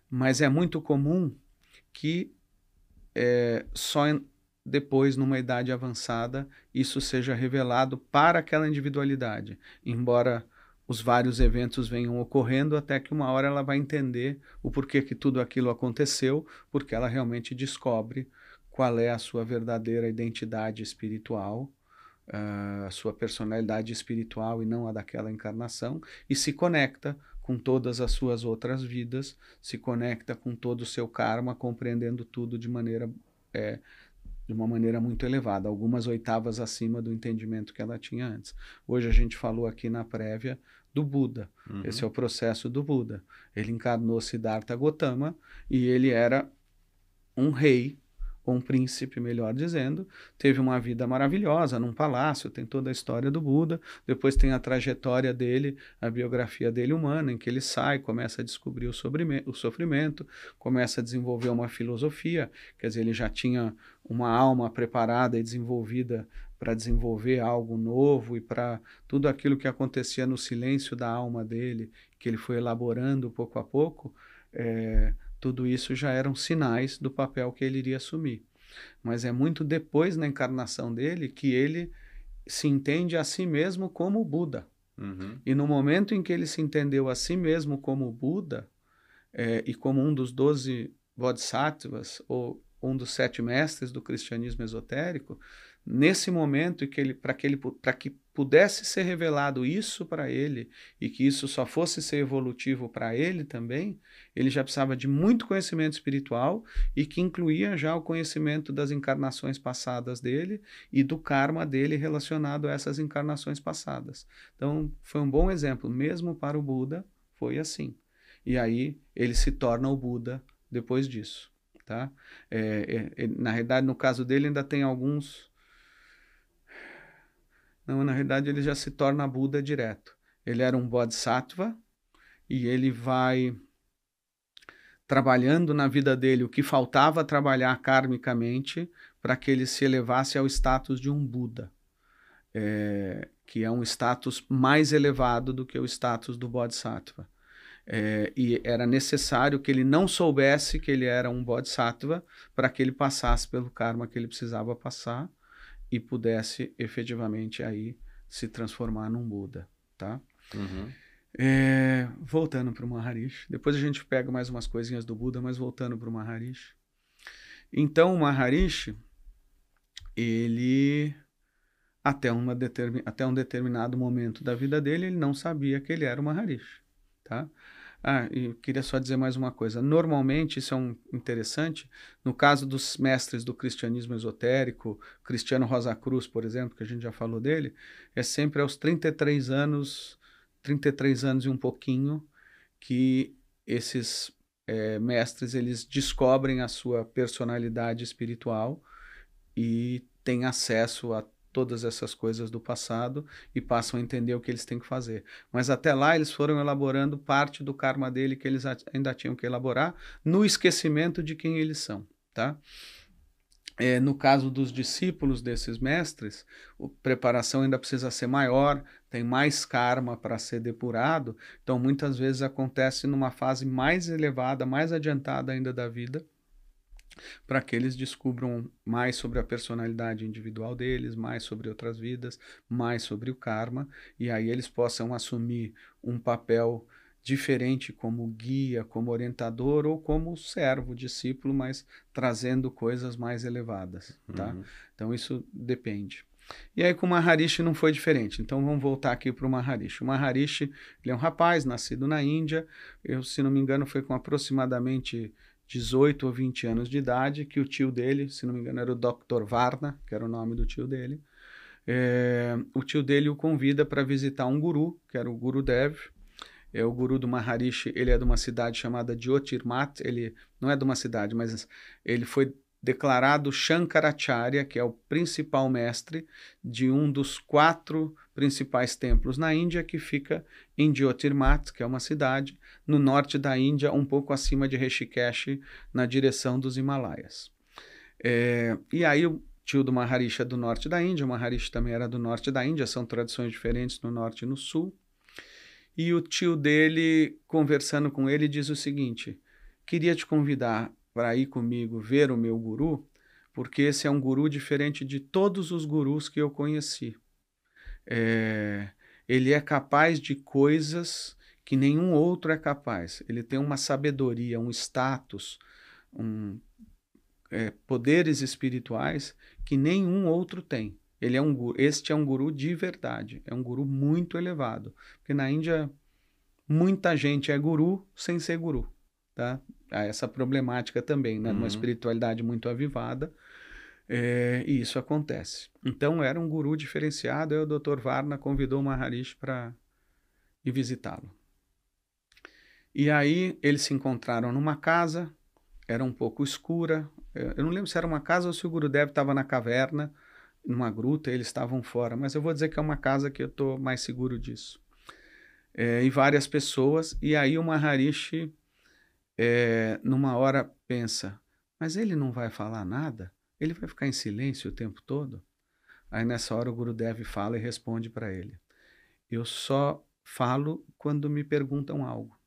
Mas é muito comum que só depois, numa idade avançada, isso seja revelado para aquela individualidade, embora os vários eventos venham ocorrendo até que uma hora ela vai entender o porquê que tudo aquilo aconteceu, porque ela realmente descobre qual é a sua verdadeira identidade espiritual, a sua personalidade espiritual e não a daquela encarnação, e se conecta com todas as suas outras vidas, se conecta com todo o seu karma, compreendendo tudo de uma maneira muito elevada, algumas oitavas acima do entendimento que ela tinha antes. Hoje a gente falou aqui na prévia do Buda. Uhum. Esse é o processo do Buda. Ele encarnou Siddhartha Gautama e ele era um rei, ou um príncipe, melhor dizendo, teve uma vida maravilhosa num palácio, tem toda a história do Buda, depois tem a trajetória dele, a biografia dele humana, em que ele sai, começa a descobrir o sofrimento, começa a desenvolver uma filosofia, quer dizer, ele já tinha uma alma preparada e desenvolvida para desenvolver algo novo e para tudo aquilo que acontecia no silêncio da alma dele, que ele foi elaborando pouco a pouco, tudo isso já eram sinais do papel que ele iria assumir. Mas é muito depois na encarnação dele que ele se entende a si mesmo como Buda. Uhum. E no momento em que ele se entendeu a si mesmo como Buda, e como um dos 12 Bodhisattvas, ou um dos 7 mestres do cristianismo esotérico, nesse momento para que pudesse ser revelado isso para ele e que isso só fosse ser evolutivo para ele também, ele já precisava de muito conhecimento espiritual e que incluía já o conhecimento das encarnações passadas dele e do karma dele relacionado a essas encarnações passadas. Então, foi um bom exemplo, mesmo para o Buda, foi assim. E aí, ele se torna o Buda depois disso. Tá? Na realidade, no caso dele, ainda tem alguns... Não, na realidade, ele já se torna Buda direto. Ele era um Bodhisattva e ele vai trabalhando na vida dele o que faltava trabalhar karmicamente para que ele se elevasse ao status de um Buda, que é um status mais elevado do que o status do Bodhisattva. E era necessário que ele não soubesse que ele era um Bodhisattva para que ele passasse pelo karma que ele precisava passar e pudesse efetivamente aí se transformar num Buda, tá? Uhum. Voltando para o Maharishi, depois a gente pega mais umas coisinhas do Buda, mas voltando para o Maharishi. Então o Maharishi, ele até um determinado momento da vida dele, ele não sabia que ele era o Maharishi, tá? Ah, e eu queria só dizer mais uma coisa. Normalmente, isso é interessante, no caso dos mestres do cristianismo esotérico, Cristiano Rosa Cruz, por exemplo, que a gente já falou dele, é sempre aos 33 anos e um pouquinho, que esses mestres, eles descobrem a sua personalidade espiritual e têm acesso a todas essas coisas do passado e passam a entender o que eles têm que fazer. Mas até lá eles foram elaborando parte do karma dele que eles ainda tinham que elaborar no esquecimento de quem eles são, tá? No caso dos discípulos desses mestres, a preparação ainda precisa ser maior, tem mais karma para ser depurado, então muitas vezes acontece numa fase mais elevada, mais adiantada ainda da vida, para que eles descubram mais sobre a personalidade individual deles, mais sobre outras vidas, mais sobre o karma, e aí eles possam assumir um papel diferente como guia, como orientador ou como servo, discípulo, mas trazendo coisas mais elevadas, tá? Então isso depende. E aí com o Maharishi não foi diferente. Então vamos voltar aqui para o Maharishi. O Maharishi, ele é um rapaz nascido na Índia, se não me engano foi com aproximadamente 18 ou 20 anos de idade, que o tio dele, se não me engano era o Dr. Varna, que era o nome do tio dele, o tio dele o convida para visitar um guru, que era o Gurudev. O guru do Maharishi, ele é de uma cidade chamada Jyotirmat, ele não é de uma cidade, mas ele foi declarado Shankaracharya, que é o principal mestre de um dos 4 principais templos na Índia, que fica em Jyotirmat, que é uma cidade no norte da Índia, um pouco acima de Rishikesh, na direção dos Himalaias. E aí o tio do Maharishi é do norte da Índia, o Maharishi também era do norte da Índia, são tradições diferentes no norte e no sul. E o tio dele, conversando com ele, diz o seguinte: queria te convidar para ir comigo ver o meu guru, porque esse é um guru diferente de todos os gurus que eu conheci. Ele é capaz de coisas que nenhum outro é capaz. Ele tem uma sabedoria, um status, poderes espirituais que nenhum outro tem. Este é um guru de verdade, é um guru muito elevado, porque na Índia muita gente é guru sem ser guru, tá? Há essa problemática também, né? Uma espiritualidade muito avivada, e isso acontece. Então era um guru diferenciado, e o Dr. Varna convidou o Maharishi para ir visitá-lo. E aí eles se encontraram numa casa, era um pouco escura, eu não lembro se era uma casa ou se o Gurudev estava na caverna, numa gruta, eles estavam fora, mas eu vou dizer que é uma casa que eu estou mais seguro disso. E várias pessoas, e aí o Maharishi, numa hora, pensa, mas ele não vai falar nada? Ele vai ficar em silêncio o tempo todo? Aí nessa hora o Gurudev fala e responde para ele: eu só falo quando me perguntam algo.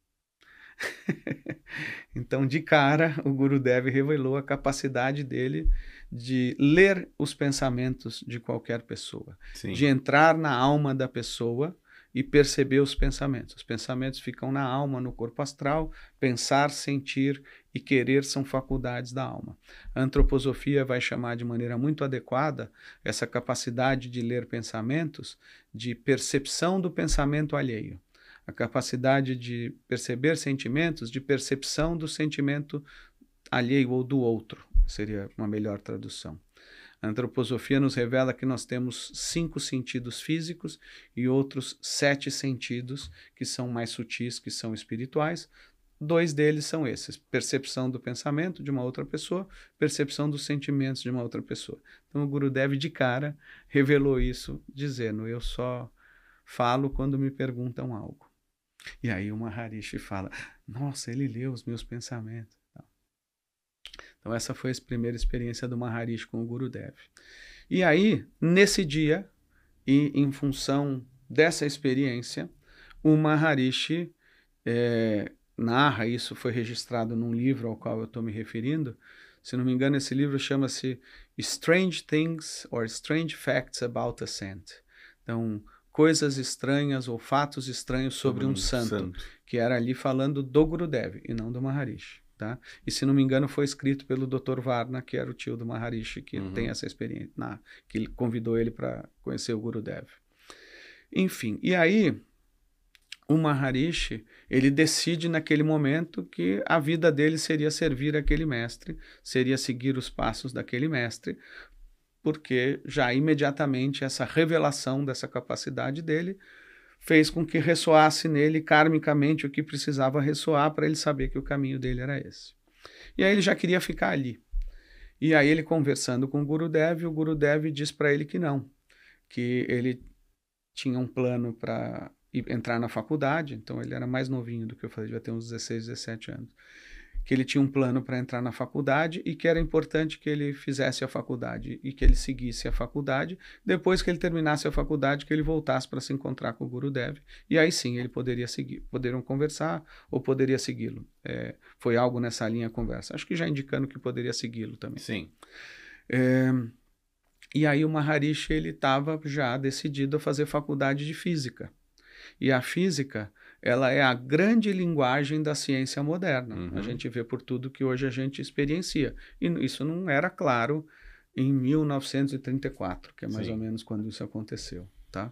Então, de cara, o Gurudev revelou a capacidade dele de ler os pensamentos de qualquer pessoa, Sim. de entrar na alma da pessoa e perceber os pensamentos. Os pensamentos ficam na alma, no corpo astral. Pensar, sentir e querer são faculdades da alma. A antroposofia vai chamar de maneira muito adequada essa capacidade de ler pensamentos de percepção do pensamento alheio. A capacidade de perceber sentimentos, de percepção do sentimento alheio ou do outro, seria uma melhor tradução. A antroposofia nos revela que nós temos 5 sentidos físicos e outros 7 sentidos que são mais sutis, que são espirituais. 2 deles são esses: percepção do pensamento de uma outra pessoa, percepção dos sentimentos de uma outra pessoa. Então o Gurudev de cara revelou isso, dizendo: eu só falo quando me perguntam algo. E aí o Maharishi fala: nossa, ele leu os meus pensamentos. Então essa foi a primeira experiência do Maharishi com o Gurudev. E aí, nesse dia, e em função dessa experiência, o Maharishi narra, isso foi registrado num livro ao qual eu estou me referindo. Se não me engano, esse livro chama-se Strange Things or Strange Facts About a Saint. Então, coisas estranhas ou fatos estranhos sobre um santo, que era ali falando do Gurudev e não do Maharishi. tá? E se não me engano foi escrito pelo Dr. Varna, que era o tio do Maharishi, que tem essa experiência, que convidou ele para conhecer o Gurudev. Enfim, e aí o Maharishi, ele decide naquele momento que a vida dele seria servir aquele mestre, seria seguir os passos daquele mestre, porque já imediatamente essa revelação dessa capacidade dele fez com que ressoasse nele karmicamente o que precisava ressoar para ele saber que o caminho dele era esse. E aí ele já queria ficar ali. E aí ele conversando com o Gurudev diz para ele que não, que ele tinha um plano para entrar na faculdade, então ele era mais novinho do que eu falei, devia ter uns 16, 17 anos, que ele tinha um plano para entrar na faculdade e que era importante que ele fizesse a faculdade e que ele seguisse a faculdade, depois que ele terminasse a faculdade, que ele voltasse para se encontrar com o Gurudev, e aí sim ele poderia seguir, poderiam conversar ou poderia segui-lo. Foi algo nessa linha conversa, acho que já indicando que poderia segui-lo também. Sim. E aí o Maharishi ele estava já decidido a fazer faculdade de física. E a física, ela é a grande linguagem da ciência moderna. A gente vê por tudo que hoje a gente experiencia. E isso não era claro em 1934, que é mais ou menos quando isso aconteceu, tá?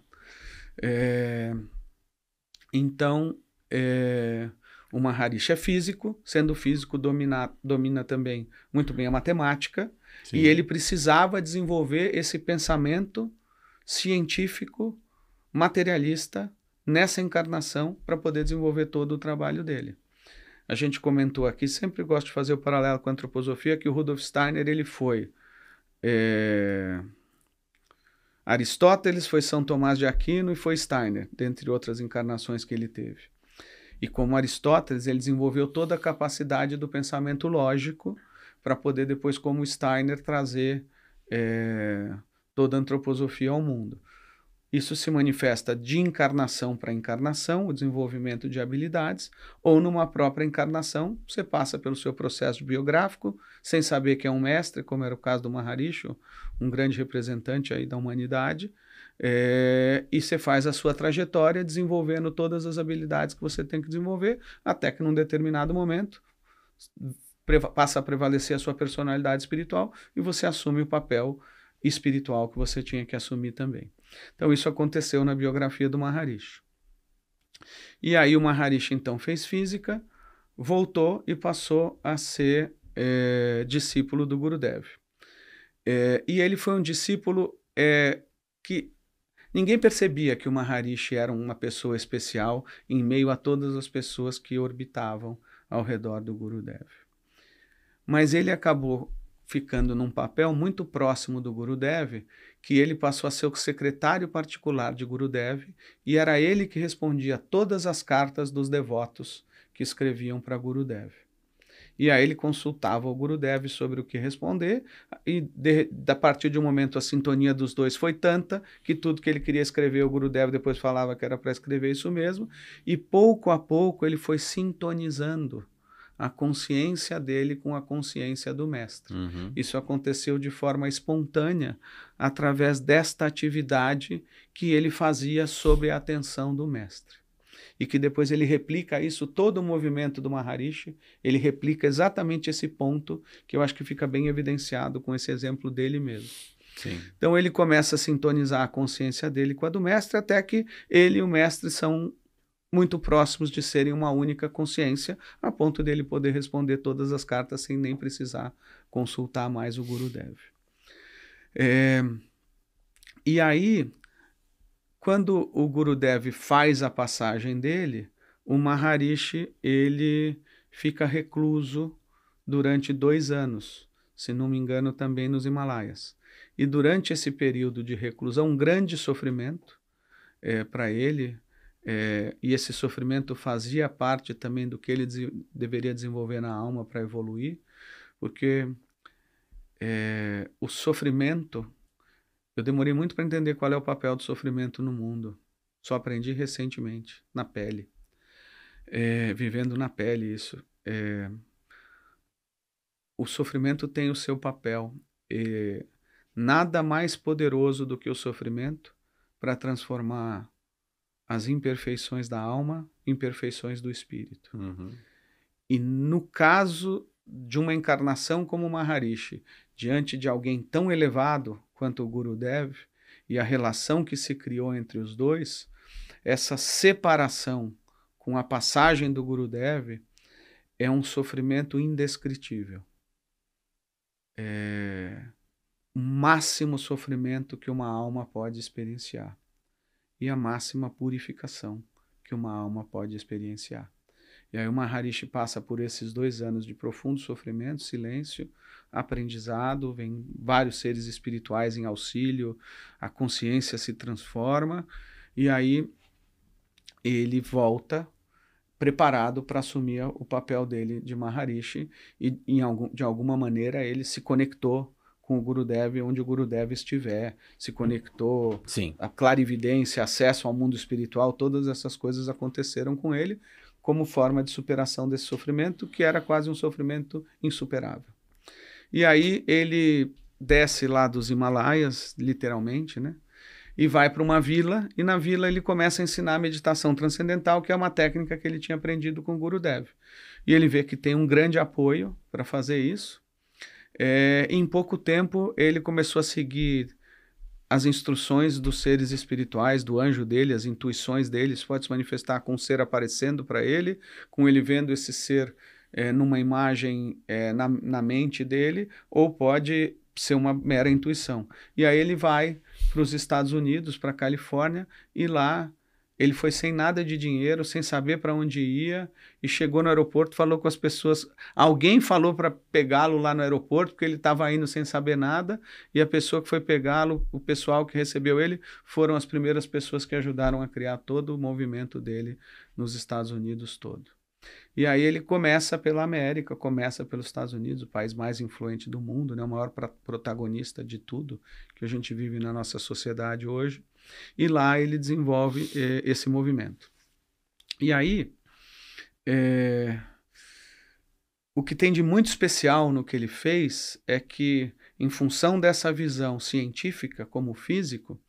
Então, o Maharishi é físico, sendo físico domina também muito bem a matemática, e ele precisava desenvolver esse pensamento científico, materialista, nessa encarnação para poder desenvolver todo o trabalho dele. A gente comentou aqui, sempre gosto de fazer o paralelo com a antroposofia, que o Rudolf Steiner ele foi Aristóteles, foi São Tomás de Aquino e foi Steiner, dentre outras encarnações que ele teve. E como Aristóteles, ele desenvolveu toda a capacidade do pensamento lógico para poder depois, como Steiner, trazer toda a antroposofia ao mundo. Isso se manifesta de encarnação para encarnação, o desenvolvimento de habilidades, ou numa própria encarnação, você passa pelo seu processo biográfico, sem saber que é um mestre, como era o caso do Maharishi, um grande representante aí da humanidade, e você faz a sua trajetória desenvolvendo todas as habilidades que você tem que desenvolver, até que num determinado momento passa a prevalecer a sua personalidade espiritual e você assume o papel espiritual que você tinha que assumir também. Então isso aconteceu na biografia do Maharishi. E aí o Maharishi então fez física, voltou e passou a ser discípulo do Gurudev. E ele foi um discípulo que ninguém percebia que o Maharishi era uma pessoa especial em meio a todas as pessoas que orbitavam ao redor do Gurudev. Mas ele acabou ficando num papel muito próximo do Gurudev, que ele passou a ser o secretário particular de Gurudev, e era ele que respondia todas as cartas dos devotos que escreviam para Gurudev. E aí ele consultava o Gurudev sobre o que responder, e a partir de um momento a sintonia dos dois foi tanta, que tudo que ele queria escrever, o Gurudev depois falava que era para escrever isso mesmo, e pouco a pouco ele foi sintonizando a consciência dele com a consciência do mestre. Isso aconteceu de forma espontânea, através desta atividade que ele fazia sob a atenção do mestre. E que depois ele replica isso, todo o movimento do Maharishi, ele replica exatamente esse ponto, que eu acho que fica bem evidenciado com esse exemplo dele mesmo. Sim. Então ele começa a sintonizar a consciência dele com a do mestre, até que ele e o mestre são muito próximos de serem uma única consciência, a ponto dele poder responder todas as cartas sem nem precisar consultar mais o Gurudev. E aí, quando o Gurudev faz a passagem dele, o Maharishi ele fica recluso durante 2 anos, se não me engano também nos Himalaias. E durante esse período de reclusão, um grande sofrimento para ele, e esse sofrimento fazia parte também do que ele deveria desenvolver na alma para evoluir, porque o sofrimento, eu demorei muito para entender qual é o papel do sofrimento no mundo, só aprendi recentemente, na pele, vivendo na pele isso. O sofrimento tem o seu papel, nada mais poderoso do que o sofrimento para transformar as imperfeições da alma em perfeições do espírito. E no caso de uma encarnação como Maharishi, diante de alguém tão elevado quanto o Gurudev, e a relação que se criou entre os dois, essa separação com a passagem do Gurudev é um sofrimento indescritível. É o máximo sofrimento que uma alma pode experienciar e a máxima purificação que uma alma pode experienciar. E aí o Maharishi passa por esses 2 anos de profundo sofrimento, silêncio, aprendizado, vem vários seres espirituais em auxílio, a consciência se transforma e aí ele volta preparado para assumir o papel dele de Maharishi e de alguma maneira ele se conectou com o Gurudev onde o Gurudev estiver, se conectou, Sim. a clarividência, acesso ao mundo espiritual, todas essas coisas aconteceram com ele como forma de superação desse sofrimento, que era quase um sofrimento insuperável. E aí ele desce lá dos Himalaias, literalmente, né? E vai para uma vila, e na vila ele começa a ensinar a meditação transcendental, que é uma técnica que ele tinha aprendido com o Gurudev. E ele vê que tem um grande apoio para fazer isso. Em pouco tempo, ele começou a seguir as instruções dos seres espirituais, do anjo dele, as intuições dele. Isso pode se manifestar com um ser aparecendo para ele, com ele vendo esse ser numa imagem na mente dele, ou pode ser uma mera intuição. E aí ele vai para os Estados Unidos, para a Califórnia, e lá ele foi sem nada de dinheiro, sem saber para onde ia, e chegou no aeroporto, falou com as pessoas. Alguém falou para pegá-lo lá no aeroporto, porque ele estava indo sem saber nada, e a pessoa que foi pegá-lo, o pessoal que recebeu ele, foram as primeiras pessoas que ajudaram a criar todo o movimento dele nos Estados Unidos todo. E aí ele começa pela América, começa pelos Estados Unidos, o país mais influente do mundo, né, o maior protagonista de tudo que a gente vive na nossa sociedade hoje. E lá ele desenvolve esse movimento. E aí, o que tem de muito especial no que ele fez é que, em função dessa visão científica como físico,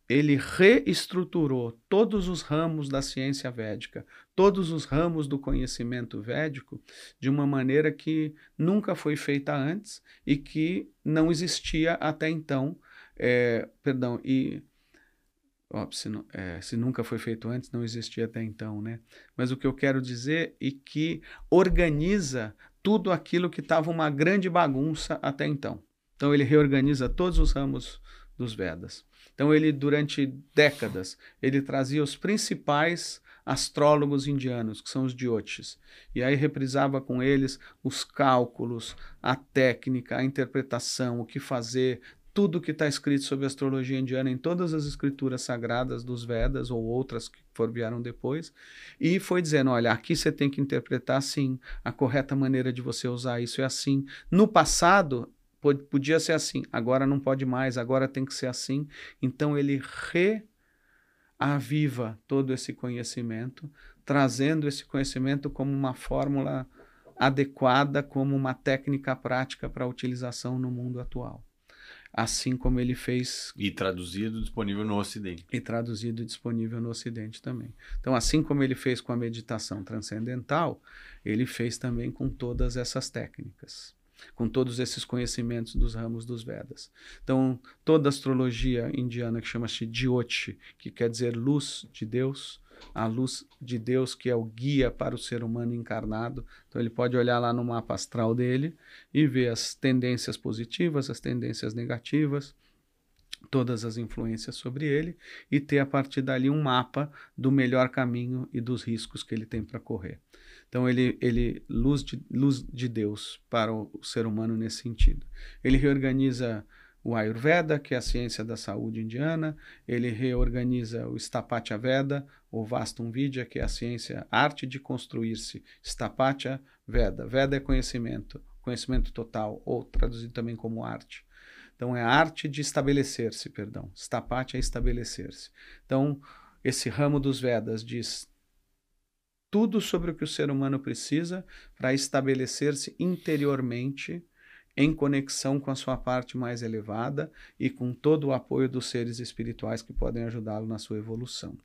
ele reestruturou todos os ramos da ciência védica, todos os ramos do conhecimento védico, de uma maneira que nunca foi feita antes e que não existia até então. Se nunca foi feito antes, não existia até então, né? Mas o que eu quero dizer é que organiza tudo aquilo que estava uma grande bagunça até então. Então ele reorganiza todos os ramos dos Vedas. Então ele, durante décadas, ele trazia os principais astrólogos indianos, que são os Jyotish, e aí reprisava com eles os cálculos, a técnica, a interpretação, o que fazer, tudo que está escrito sobre astrologia indiana em todas as escrituras sagradas dos Vedas ou outras que vieram depois, e foi dizendo, olha, aqui você tem que interpretar assim, a correta maneira de você usar isso é assim. No passado, podia ser assim, agora não pode mais, agora tem que ser assim. Então ele reaviva todo esse conhecimento, trazendo esse conhecimento como uma fórmula adequada, como uma técnica prática para a utilização no mundo atual. Assim como ele fez... E traduzido disponível no Ocidente. E traduzido disponível no Ocidente também. Então, assim como ele fez com a meditação transcendental, ele fez também com todas essas técnicas, com todos esses conhecimentos dos ramos dos Vedas. Então, toda a astrologia indiana que chama-se Jyoti, que quer dizer luz de Deus, a luz de Deus que é o guia para o ser humano encarnado. Então ele pode olhar lá no mapa astral dele e ver as tendências positivas, as tendências negativas, todas as influências sobre ele, e ter a partir dali um mapa do melhor caminho e dos riscos que ele tem para correr. Então luz de Deus para o ser humano nesse sentido. Ele reorganiza o Ayurveda, que é a ciência da saúde indiana. Ele reorganiza o Sthapatya Veda, ou Vastam Vidya, que é a ciência, arte de construir-se. Sthapatya Veda. Veda é conhecimento, conhecimento total, ou traduzido também como arte. Então é a arte de estabelecer-se, perdão. Sthapatya é estabelecer-se. Então esse ramo dos Vedas diz tudo sobre o que o ser humano precisa para estabelecer-se interiormente, em conexão com a sua parte mais elevada e com todo o apoio dos seres espirituais que podem ajudá-lo na sua evolução.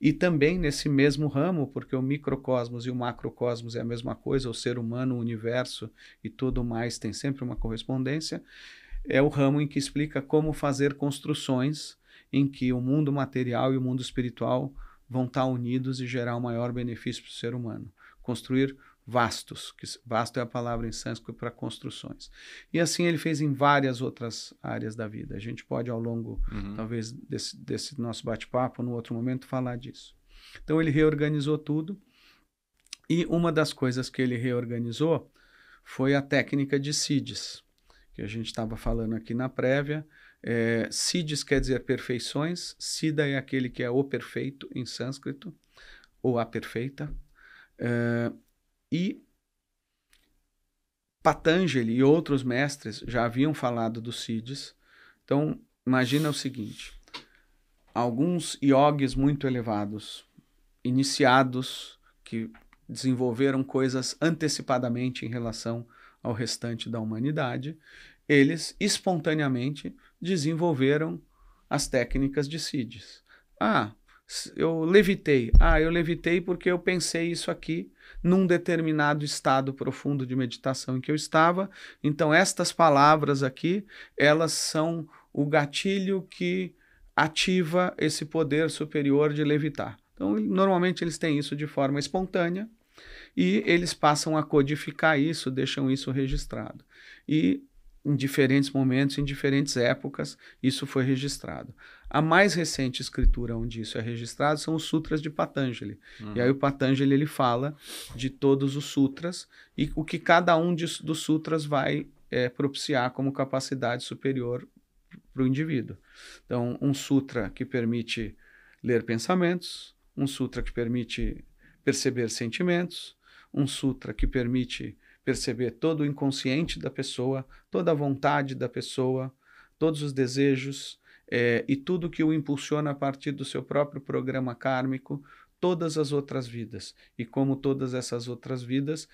E também nesse mesmo ramo, porque o microcosmos e o macrocosmos é a mesma coisa, o ser humano, o universo e tudo mais tem sempre uma correspondência, é o ramo em que explica como fazer construções em que o mundo material e o mundo espiritual vão estar unidos e gerar o maior benefício para o ser humano. Construir vastos, que vasto é a palavra em sânscrito para construções. E assim ele fez em várias outras áreas da vida. A gente pode, ao longo, talvez, desse nosso bate-papo, no outro momento, falar disso. Então ele reorganizou tudo, e uma das coisas que ele reorganizou foi a técnica de Siddhis, que a gente estava falando aqui na prévia. Siddhis quer dizer perfeições, Siddha é aquele que é o perfeito em sânscrito, ou a perfeita. E Patanjali e outros mestres já haviam falado dos Siddhis. Então, imagina o seguinte, alguns yogis muito elevados, iniciados, que desenvolveram coisas antecipadamente em relação ao restante da humanidade, eles espontaneamente desenvolveram as técnicas de Siddhis. Eu levitei. Eu levitei porque eu pensei isso aqui num determinado estado profundo de meditação em que eu estava. Então, estas palavras aqui, elas são o gatilho que ativa esse poder superior de levitar. Então, normalmente eles têm isso de forma espontânea e eles passam a codificar isso, deixam isso registrado. E em diferentes momentos, em diferentes épocas, isso foi registrado. A mais recente escritura onde isso é registrado são os Sutras de Patanjali. E aí o Patanjali ele fala de todos os sutras e o que cada um dos sutras vai propiciar como capacidade superior para o indivíduo. Então, um sutra que permite ler pensamentos, um sutra que permite perceber sentimentos, um sutra que permite perceber todo o inconsciente da pessoa, toda a vontade da pessoa, todos os desejos e tudo que o impulsiona a partir do seu próprio programa kármico, todas as outras vidas. E como todas essas outras vidas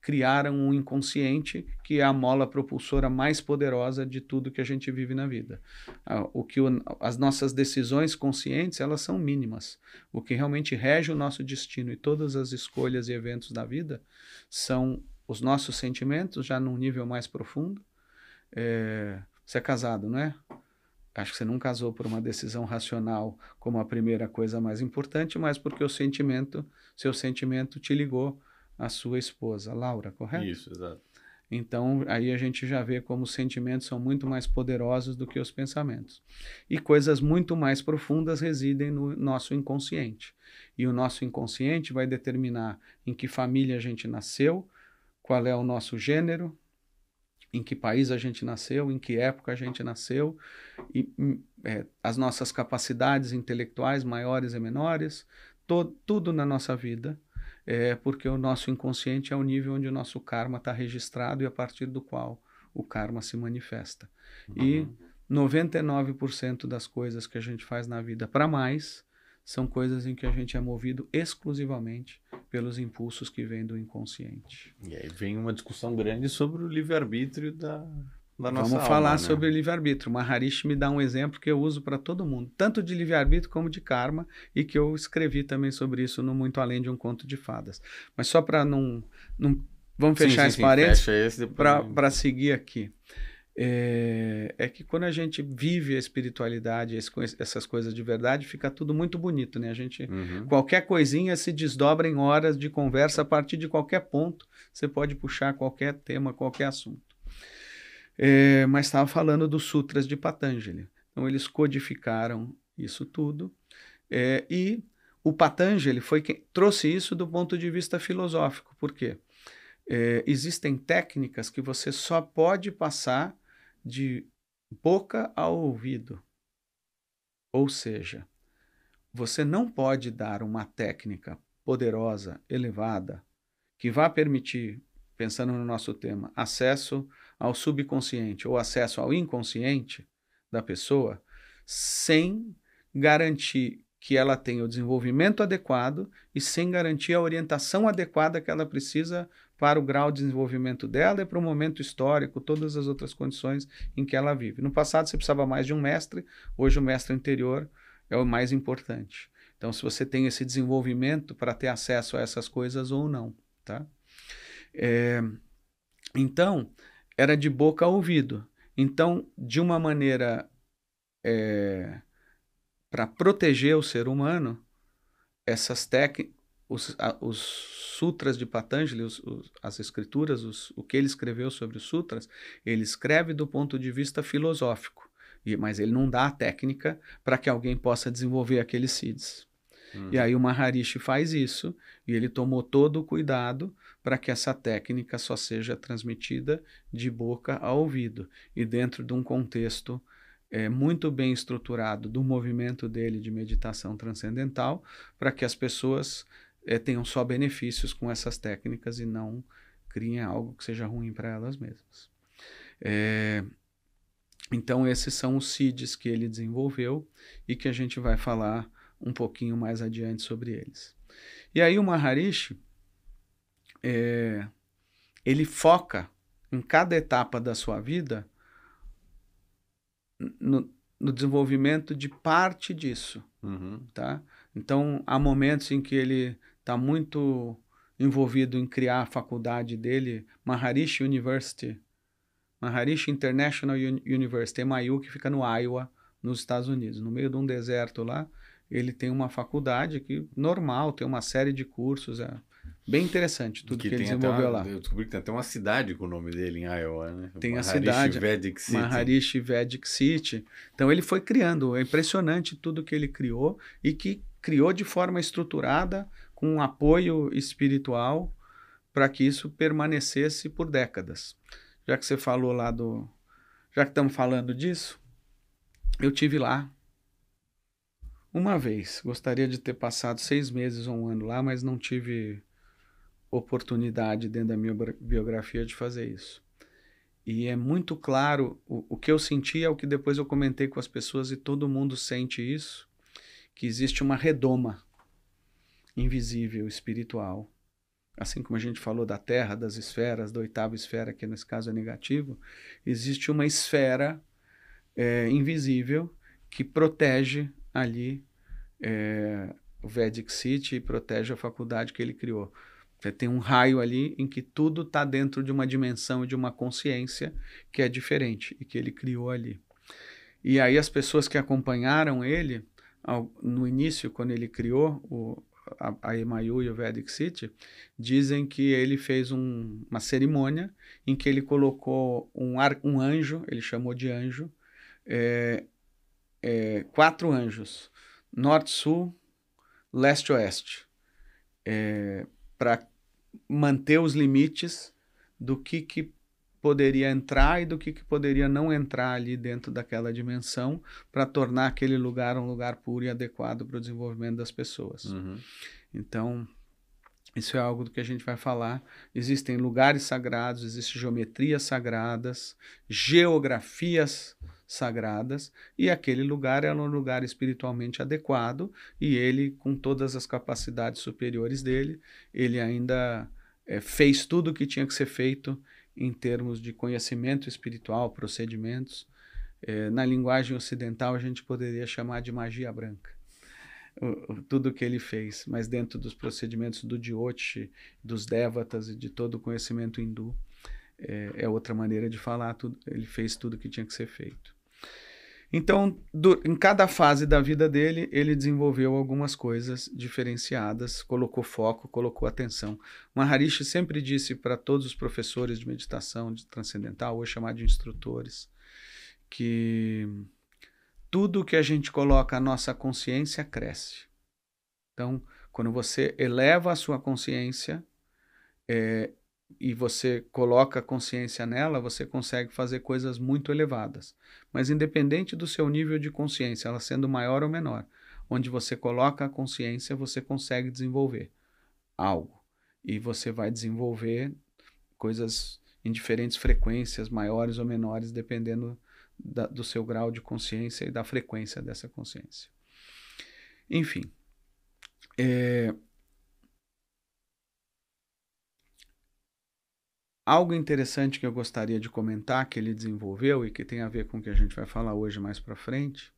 criaram um inconsciente que é a mola propulsora mais poderosa de tudo que a gente vive na vida. As nossas decisões conscientes, elas são mínimas. O que realmente rege o nosso destino e todas as escolhas e eventos da vida são os nossos sentimentos, já num nível mais profundo. Você é casado, não é? Acho que você não casou por uma decisão racional como a primeira coisa mais importante, mas porque seu sentimento te ligou à sua esposa, Laura, correto? Isso, exato. Então, aí a gente já vê como os sentimentos são muito mais poderosos do que os pensamentos. E coisas muito mais profundas residem no nosso inconsciente. E o nosso inconsciente vai determinar em que família a gente nasceu, qual é o nosso gênero, em que país a gente nasceu, em que época a gente nasceu, e as nossas capacidades intelectuais maiores e menores, tudo na nossa vida, porque o nosso inconsciente é o nível onde o nosso karma está registrado e a partir do qual o karma se manifesta. E 99% das coisas que a gente faz na vida para mais são coisas em que a gente é movido exclusivamente pelos impulsos que vêm do inconsciente. E aí vem uma discussão grande sobre o livre-arbítrio da nossa Vamos falar sobre o livre-arbítrio. Maharishi me dá um exemplo que eu uso para todo mundo, tanto de livre-arbítrio como de karma, e que eu escrevi também sobre isso no Muito Além de um Conto de Fadas. Mas só para não... Vamos fechar esse parênteses para seguir aqui. É que quando a gente vive a espiritualidade, essas coisas de verdade, fica tudo muito bonito, né? Qualquer coisinha se desdobra em horas de conversa a partir de qualquer ponto. Você pode puxar qualquer tema, qualquer assunto. Mas estava falando dos Sutras de Patanjali. Então, eles codificaram isso tudo. E o Patanjali foi quem trouxe isso do ponto de vista filosófico. Por quê? Existem técnicas que você só pode passar de boca ao ouvido. Ou seja, você não pode dar uma técnica poderosa, elevada, que vá permitir, pensando no nosso tema, acesso ao subconsciente ou acesso ao inconsciente da pessoa, sem garantir que ela tenha o desenvolvimento adequado e sem garantir a orientação adequada que ela precisa para o grau de desenvolvimento dela e para o momento histórico, todas as outras condições em que ela vive. No passado você precisava mais de um mestre, hoje o mestre interior é o mais importante. Então, se você tem esse desenvolvimento para ter acesso a essas coisas ou não, tá? Então, era de boca a ouvido. Então, de uma maneira para proteger o ser humano, essas técnicas, os sutras de Patanjali, as escrituras, o que ele escreveu sobre os sutras, ele escreve do ponto de vista filosófico, mas ele não dá a técnica para que alguém possa desenvolver aqueles siddhis. E aí o Maharishi faz isso, e ele tomou todo o cuidado para que essa técnica só seja transmitida de boca a ouvido, e dentro de um contexto muito bem estruturado do movimento dele de meditação transcendental, para que as pessoas tenham só benefícios com essas técnicas e não criem algo que seja ruim para elas mesmas. Então esses são os siddhis que ele desenvolveu e que a gente vai falar um pouquinho mais adiante sobre eles. E aí o Maharishi, ele foca em cada etapa da sua vida no desenvolvimento de parte disso, tá? Então, há momentos em que ele está muito envolvido em criar a faculdade dele, Maharishi University, Maharishi International University, MIU, que fica no Iowa, nos Estados Unidos, no meio de um deserto lá. Ele tem uma faculdade que normal, tem uma série de cursos, bem interessante tudo que ele desenvolveu lá. Eu descobri que tem até uma cidade com o nome dele em Iowa, né? Tem a cidade, Vedic City. Maharishi Vedic City. Então ele foi criando, é impressionante tudo que ele criou e que criou de forma estruturada, com um apoio espiritual, para que isso permanecesse por décadas. Já que você falou lá já que estamos falando disso, eu tive lá uma vez. Gostaria de ter passado 6 meses ou 1 ano lá, mas não tive oportunidade dentro da minha biografia de fazer isso. E é muito claro, o que eu senti é o que depois eu comentei com as pessoas e todo mundo sente isso, que existe uma redoma invisível, espiritual. Assim como a gente falou da Terra, das esferas, da 8ª esfera, que nesse caso é negativo, existe uma esfera invisível que protege ali o Vedic City e protege a faculdade que ele criou. Tem um raio ali em que tudo está dentro de uma dimensão, de uma consciência que é diferente e que ele criou ali. E aí as pessoas que acompanharam ele, no início, quando ele criou a MIU e o Vedic City, dizem que ele fez uma cerimônia em que ele colocou um anjo, ele chamou de anjo, 4 anjos, norte, sul, leste, oeste, para manter os limites do que poderia entrar e do que poderia não entrar ali dentro daquela dimensão, para tornar aquele lugar um lugar puro e adequado para o desenvolvimento das pessoas. Então, isso é algo do que a gente vai falar. Existem lugares sagrados, existem geometrias sagradas, geografias sagradas, e aquele lugar é um lugar espiritualmente adequado, e ele, com todas as capacidades superiores dele, ele ainda fez tudo o que tinha que ser feito em termos de conhecimento espiritual, procedimentos. Na linguagem ocidental a gente poderia chamar de magia branca, tudo que ele fez, mas dentro dos procedimentos do Jyotish, dos Devatas e de todo o conhecimento hindu, é outra maneira de falar, ele fez tudo que tinha que ser feito. Então, em cada fase da vida dele, ele desenvolveu algumas coisas diferenciadas, colocou foco, colocou atenção. Maharishi sempre disse para todos os professores de meditação de transcendental, hoje chamado de instrutores, que tudo que a gente coloca a nossa consciência cresce. Então, quando você eleva a sua consciência e você coloca a consciência nela, você consegue fazer coisas muito elevadas. Mas independente do seu nível de consciência, ela sendo maior ou menor, onde você coloca a consciência, você consegue desenvolver algo. E você vai desenvolver coisas em diferentes frequências, maiores ou menores, dependendo do seu grau de consciência e da frequência dessa consciência. Enfim. Algo interessante que eu gostaria de comentar, que ele desenvolveu e que tem a ver com o que a gente vai falar hoje mais para frente,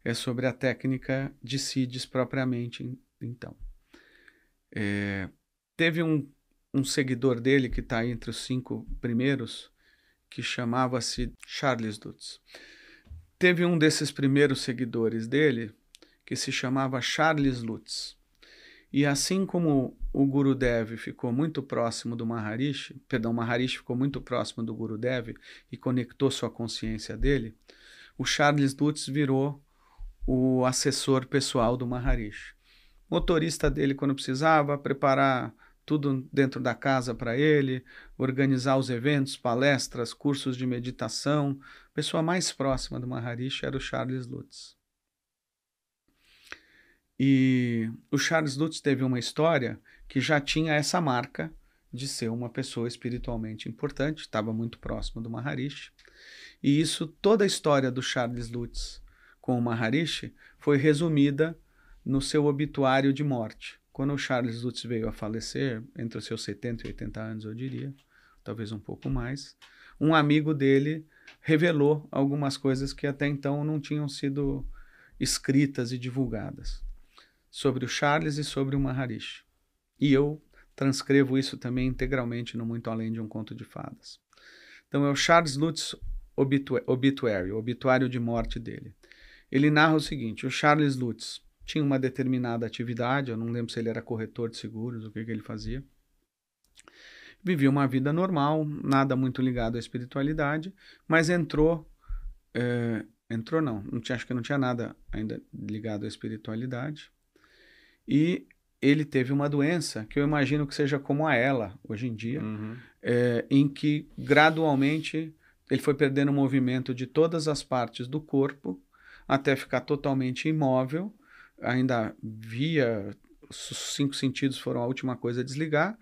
é sobre a técnica de CIDS propriamente, então. Teve um seguidor dele, que está entre os 5 primeiros, que chamava-se Charles Lutz. Teve um desses primeiros seguidores dele, que se chamava Charles Lutz. E assim como o Gurudev ficou muito próximo do Maharishi, Maharishi ficou muito próximo do Gurudev e conectou sua consciência dele, o Charles Lutz virou o assessor pessoal do Maharishi. Motorista dele quando precisava, preparar tudo dentro da casa para ele, organizar os eventos, palestras, cursos de meditação. A pessoa mais próxima do Maharishi era o Charles Lutz. E o Charles Lutz teve uma história que já tinha essa marca de ser uma pessoa espiritualmente importante, estava muito próximo do Maharishi. E isso, toda a história do Charles Lutz com o Maharishi foi resumida no seu obituário de morte. Quando o Charles Lutz veio a falecer, entre os seus 70 e 80 anos, eu diria, talvez um pouco mais, um amigo dele revelou algumas coisas que até então não tinham sido escritas e divulgadas sobre o Charles e sobre o Maharishi. E eu transcrevo isso também integralmente no Muito Além de um Conto de Fadas. Então é o Charles Lutz Obituary, o obituário de morte dele. Ele narra o seguinte: o Charles Lutz tinha uma determinada atividade, eu não lembro se ele era corretor de seguros, o que ele fazia. Vivia uma vida normal, nada muito ligado à espiritualidade, mas acho que não tinha nada ainda ligado à espiritualidade. E ele teve uma doença que eu imagino que seja como a ela, hoje em dia, em que gradualmente ele foi perdendo o movimento de todas as partes do corpo até ficar totalmente imóvel. Ainda via, os 5 sentidos foram a última coisa a desligar,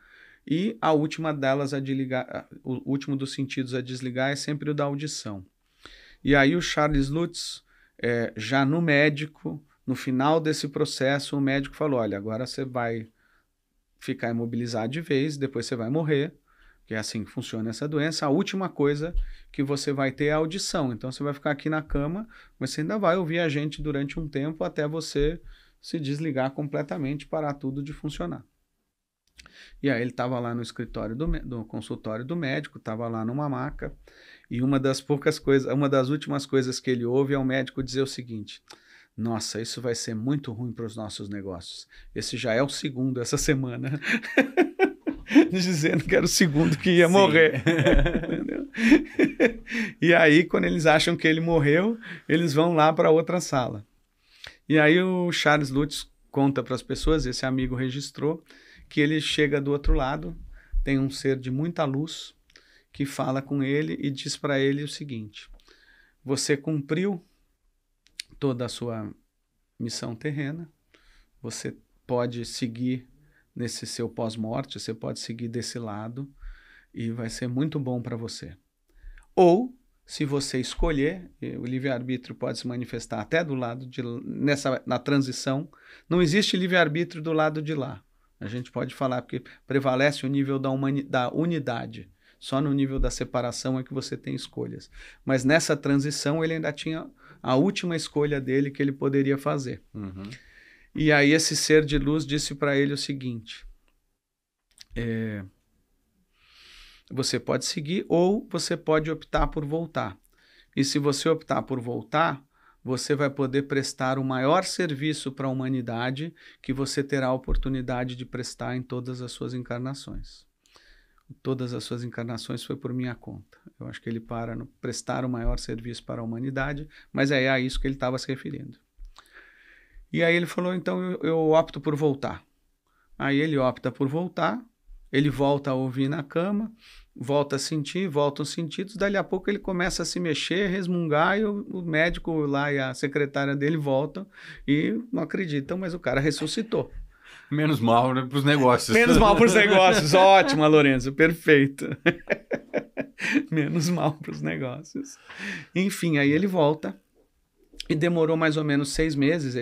e a última delas a desligar, o último dos sentidos a desligar é sempre o da audição. E aí o Charles Lutz, já no médico, no final desse processo, o médico falou: olha, agora você vai ficar imobilizado de vez, depois você vai morrer, que é assim que funciona essa doença. A última coisa que você vai ter é a audição. Então você vai ficar aqui na cama, mas você ainda vai ouvir a gente durante um tempo até você se desligar completamente, parar tudo de funcionar. E aí ele estava lá no escritório do consultório do médico, estava lá numa maca, e uma das últimas coisas que ele ouve é o médico dizer o seguinte: nossa, isso vai ser muito ruim para os nossos negócios. Esse já é o segundo essa semana. Dizendo que era o segundo que ia morrer. Entendeu? E aí, quando eles acham que ele morreu, eles vão lá para outra sala. E aí o Charles Lutz conta para as pessoas, esse amigo registrou, que ele chega do outro lado, tem um ser de muita luz que fala com ele e diz para ele o seguinte: você cumpriu toda a sua missão terrena, você pode seguir nesse seu pós-morte, você pode seguir desse lado e vai ser muito bom para você. Ou, se você escolher, o livre-arbítrio pode se manifestar até do lado de na transição. Não existe livre-arbítrio do lado de lá. A gente pode falar porque prevalece o nível da unidade. Só no nível da separação é que você tem escolhas. Mas nessa transição ele ainda tinha a última escolha dele que ele poderia fazer. E aí esse ser de luz disse para ele o seguinte: você pode seguir ou você pode optar por voltar. E se você optar por voltar, você vai poder prestar o maior serviço para a humanidade que você terá a oportunidade de prestar em todas as suas encarnações. Todas as suas encarnações foi por minha conta. Eu acho que ele para no prestar o maior serviço para a humanidade, mas é a isso que ele estava se referindo. E aí ele falou: então eu opto por voltar. Aí ele opta por voltar, ele volta a ouvir na cama, volta a sentir, voltam os sentidos, dali a pouco ele começa a se mexer, resmungar, e o médico lá e a secretária dele voltam e não acreditam, mas o cara ressuscitou. Menos mal, né, para os negócios. Menos mal para os negócios. Ótimo, Lourenço, perfeito. Menos mal para os negócios. Enfim, aí ele volta. E demorou mais ou menos 6 meses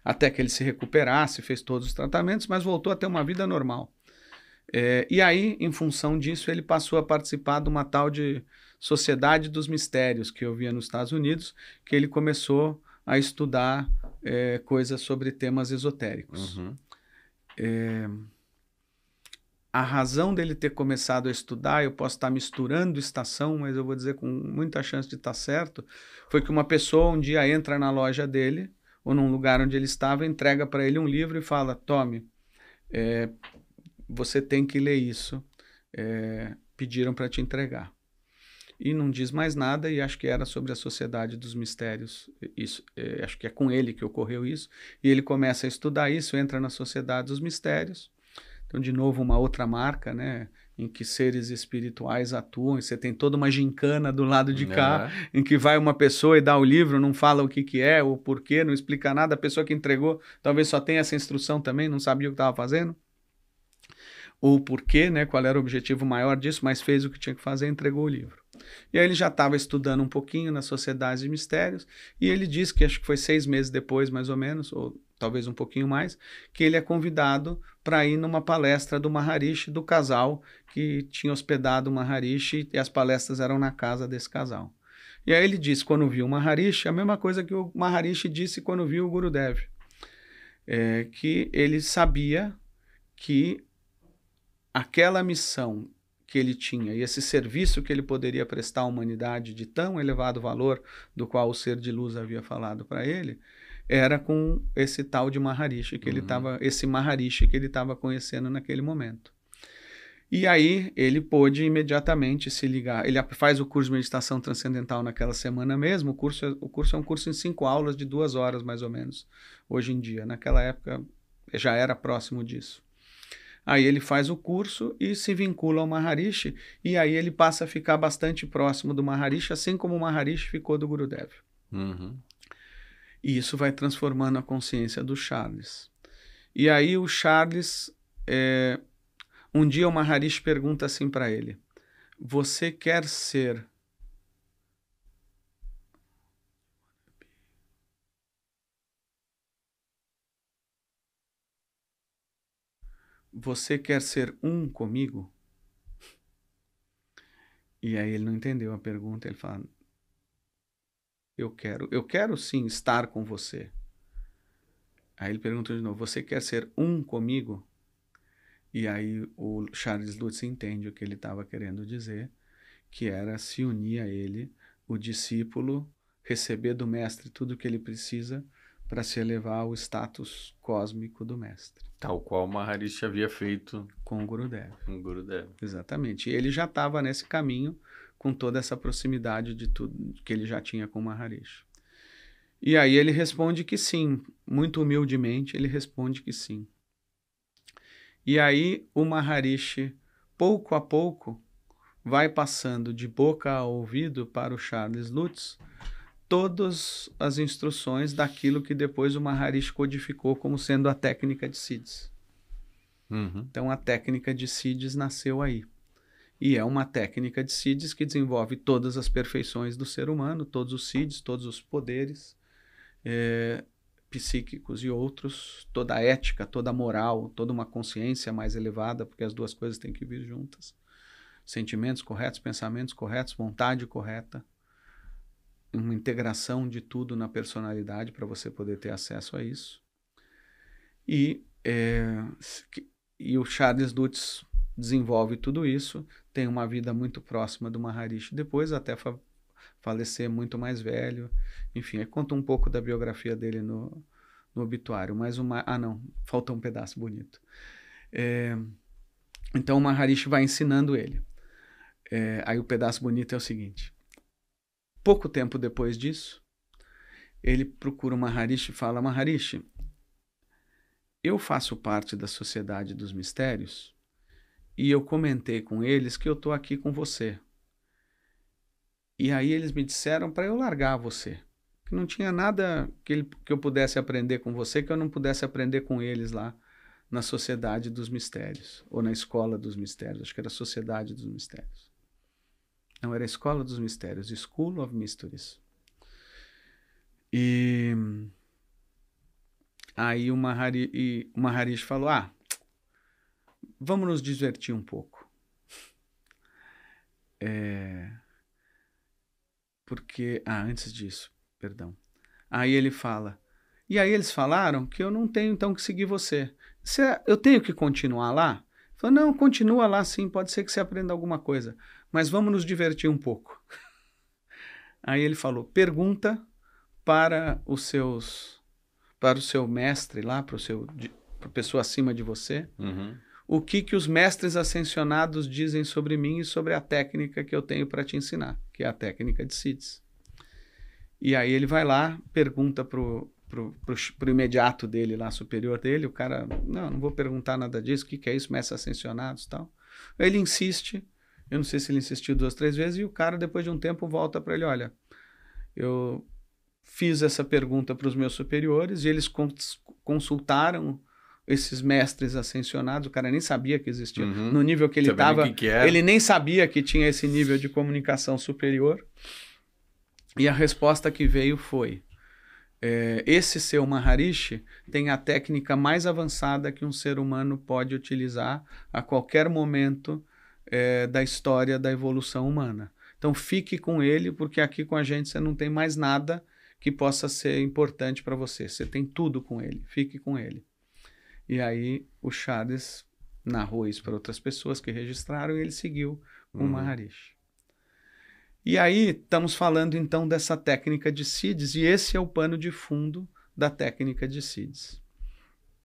até que ele se recuperasse, fez todos os tratamentos, mas voltou a ter uma vida normal. E aí, em função disso, ele passou a participar de uma tal de Sociedade dos Mistérios, que eu via nos Estados Unidos, que ele começou a estudar coisas sobre temas esotéricos. Uhum. A razão dele ter começado a estudar, eu posso estar misturando estação, mas eu vou dizer com muita chance de estar certo, foi que uma pessoa um dia entra na loja dele, ou num lugar onde ele estava, entrega para ele um livro e fala, tome, você tem que ler isso, pediram para te entregar. E não diz mais nada, e acho que era sobre a Sociedade dos Mistérios, isso, acho que é com ele que ocorreu isso, e ele começa a estudar isso, entra na Sociedade dos Mistérios. Então, de novo, uma outra marca, né, em que seres espirituais atuam, e você tem toda uma gincana do lado de cá, em que vai uma pessoa e dá o livro, não fala o que é, o porquê, não explica nada, a pessoa que entregou talvez só tenha essa instrução também, não sabia o que estava fazendo, ou o porquê, né, qual era o objetivo maior disso, mas fez o que tinha que fazer e entregou o livro. E aí ele já estava estudando um pouquinho nas Sociedades de Mistérios, e ele disse que acho que foi 6 meses depois, mais ou menos, ou talvez um pouquinho mais, que ele é convidado para ir numa palestra do Maharishi, do casal que tinha hospedado o Maharishi, e as palestras eram na casa desse casal. E aí ele disse, quando viu o Maharishi, a mesma coisa que o Maharishi disse quando viu o Gurudev, que ele sabia que aquela missão que ele tinha e esse serviço que ele poderia prestar à humanidade de tão elevado valor, do qual o ser de luz havia falado para ele, era com esse tal de Maharishi que ele estava, esse Maharishi que ele estava conhecendo naquele momento. E aí ele pôde imediatamente se ligar. Ele faz o curso de meditação transcendental naquela semana mesmo. O curso é um curso em 5 aulas de 2 horas mais ou menos. Hoje em dia, naquela época já era próximo disso. Aí ele faz o curso e se vincula ao Maharishi, e aí ele passa a ficar bastante próximo do Maharishi, assim como o Maharishi ficou do Gurudev. E isso vai transformando a consciência do Charles. E aí o Charles, um dia o Maharishi pergunta assim para ele, você quer ser um comigo? E aí ele não entendeu a pergunta, ele fala, eu quero sim estar com você. Aí ele pergunta de novo, você quer ser um comigo? E aí o Charles Lutz entende o que ele estava querendo dizer, que era se unir a ele, o discípulo, receber do mestre tudo o que ele precisa para se elevar ao status cósmico do mestre. Tal qual o Maharishi havia feito com o Gurudev. Com o Gurudev. Exatamente. E ele já estava nesse caminho com toda essa proximidade de tudo que ele já tinha com o Maharishi. E aí ele responde que sim, muito humildemente ele responde que sim. E aí o Maharishi, pouco a pouco, vai passando de boca a ouvido para o Charles Lutz todas as instruções daquilo que depois o Maharishi codificou como sendo a técnica de Siddhis. Então a técnica de Siddhis nasceu aí. E é uma técnica de Siddhis que desenvolve todas as perfeições do ser humano, todos os Siddhis, todos os poderes psíquicos e outros, toda a ética, toda a moral, toda uma consciência mais elevada, porque as duas coisas têm que vir juntas. Sentimentos corretos, pensamentos corretos, vontade correta, uma integração de tudo na personalidade para você poder ter acesso a isso. E o Charles Lutz desenvolve tudo isso, tem uma vida muito próxima do Maharishi, depois até falecer muito mais velho. Enfim, aí conta um pouco da biografia dele no obituário, mas não, faltou um pedaço bonito. Então o Maharishi vai ensinando ele. Aí o pedaço bonito é o seguinte, pouco tempo depois disso, ele procura o Maharishi e fala, Maharishi, eu faço parte da Sociedade dos Mistérios e eu comentei com eles que eu estou aqui com você. E aí eles me disseram para eu largar você. Que não tinha nada que eu pudesse aprender com você que eu não pudesse aprender com eles lá na Sociedade dos Mistérios. Ou na Escola dos Mistérios. Acho que era a Sociedade dos Mistérios. Não, era a Escola dos Mistérios. School of Mysteries. E aí o Maharishi falou, vamos nos divertir um pouco. Porque, antes disso, perdão. Aí ele fala, e aí eles falaram que eu não tenho então que seguir você. Eu tenho que continuar lá? Ele falou, não, continua lá sim, pode ser que você aprenda alguma coisa, mas vamos nos divertir um pouco. Aí ele falou, pergunta para o seu mestre lá, para a pessoa acima de você, o que os mestres ascensionados dizem sobre mim e sobre a técnica que eu tenho para te ensinar, que é a técnica de Siddhis. E aí ele vai lá, pergunta pro imediato dele lá, superior dele, o cara, não vou perguntar nada disso, o que é isso, mestres ascensionados e tal. Ele insiste, eu não sei se ele insistiu 2, 3 vezes, e o cara, depois de um tempo, volta para ele, olha, eu fiz essa pergunta para os meus superiores e eles consultaram esses mestres ascensionados, o cara nem sabia que existia. No nível que ele estava, ele nem sabia que tinha esse nível de comunicação superior. E a resposta que veio foi, esse seu Maharishi tem a técnica mais avançada que um ser humano pode utilizar a qualquer momento da história da evolução humana. Então fique com ele, porque aqui com a gente você não tem mais nada que possa ser importante para você. Você tem tudo com ele, fique com ele. E aí o Chagas narrou isso para outras pessoas que registraram e ele seguiu com o Maharishi. E aí estamos falando então dessa técnica de Siddhis e esse é o pano de fundo da técnica de Siddhis.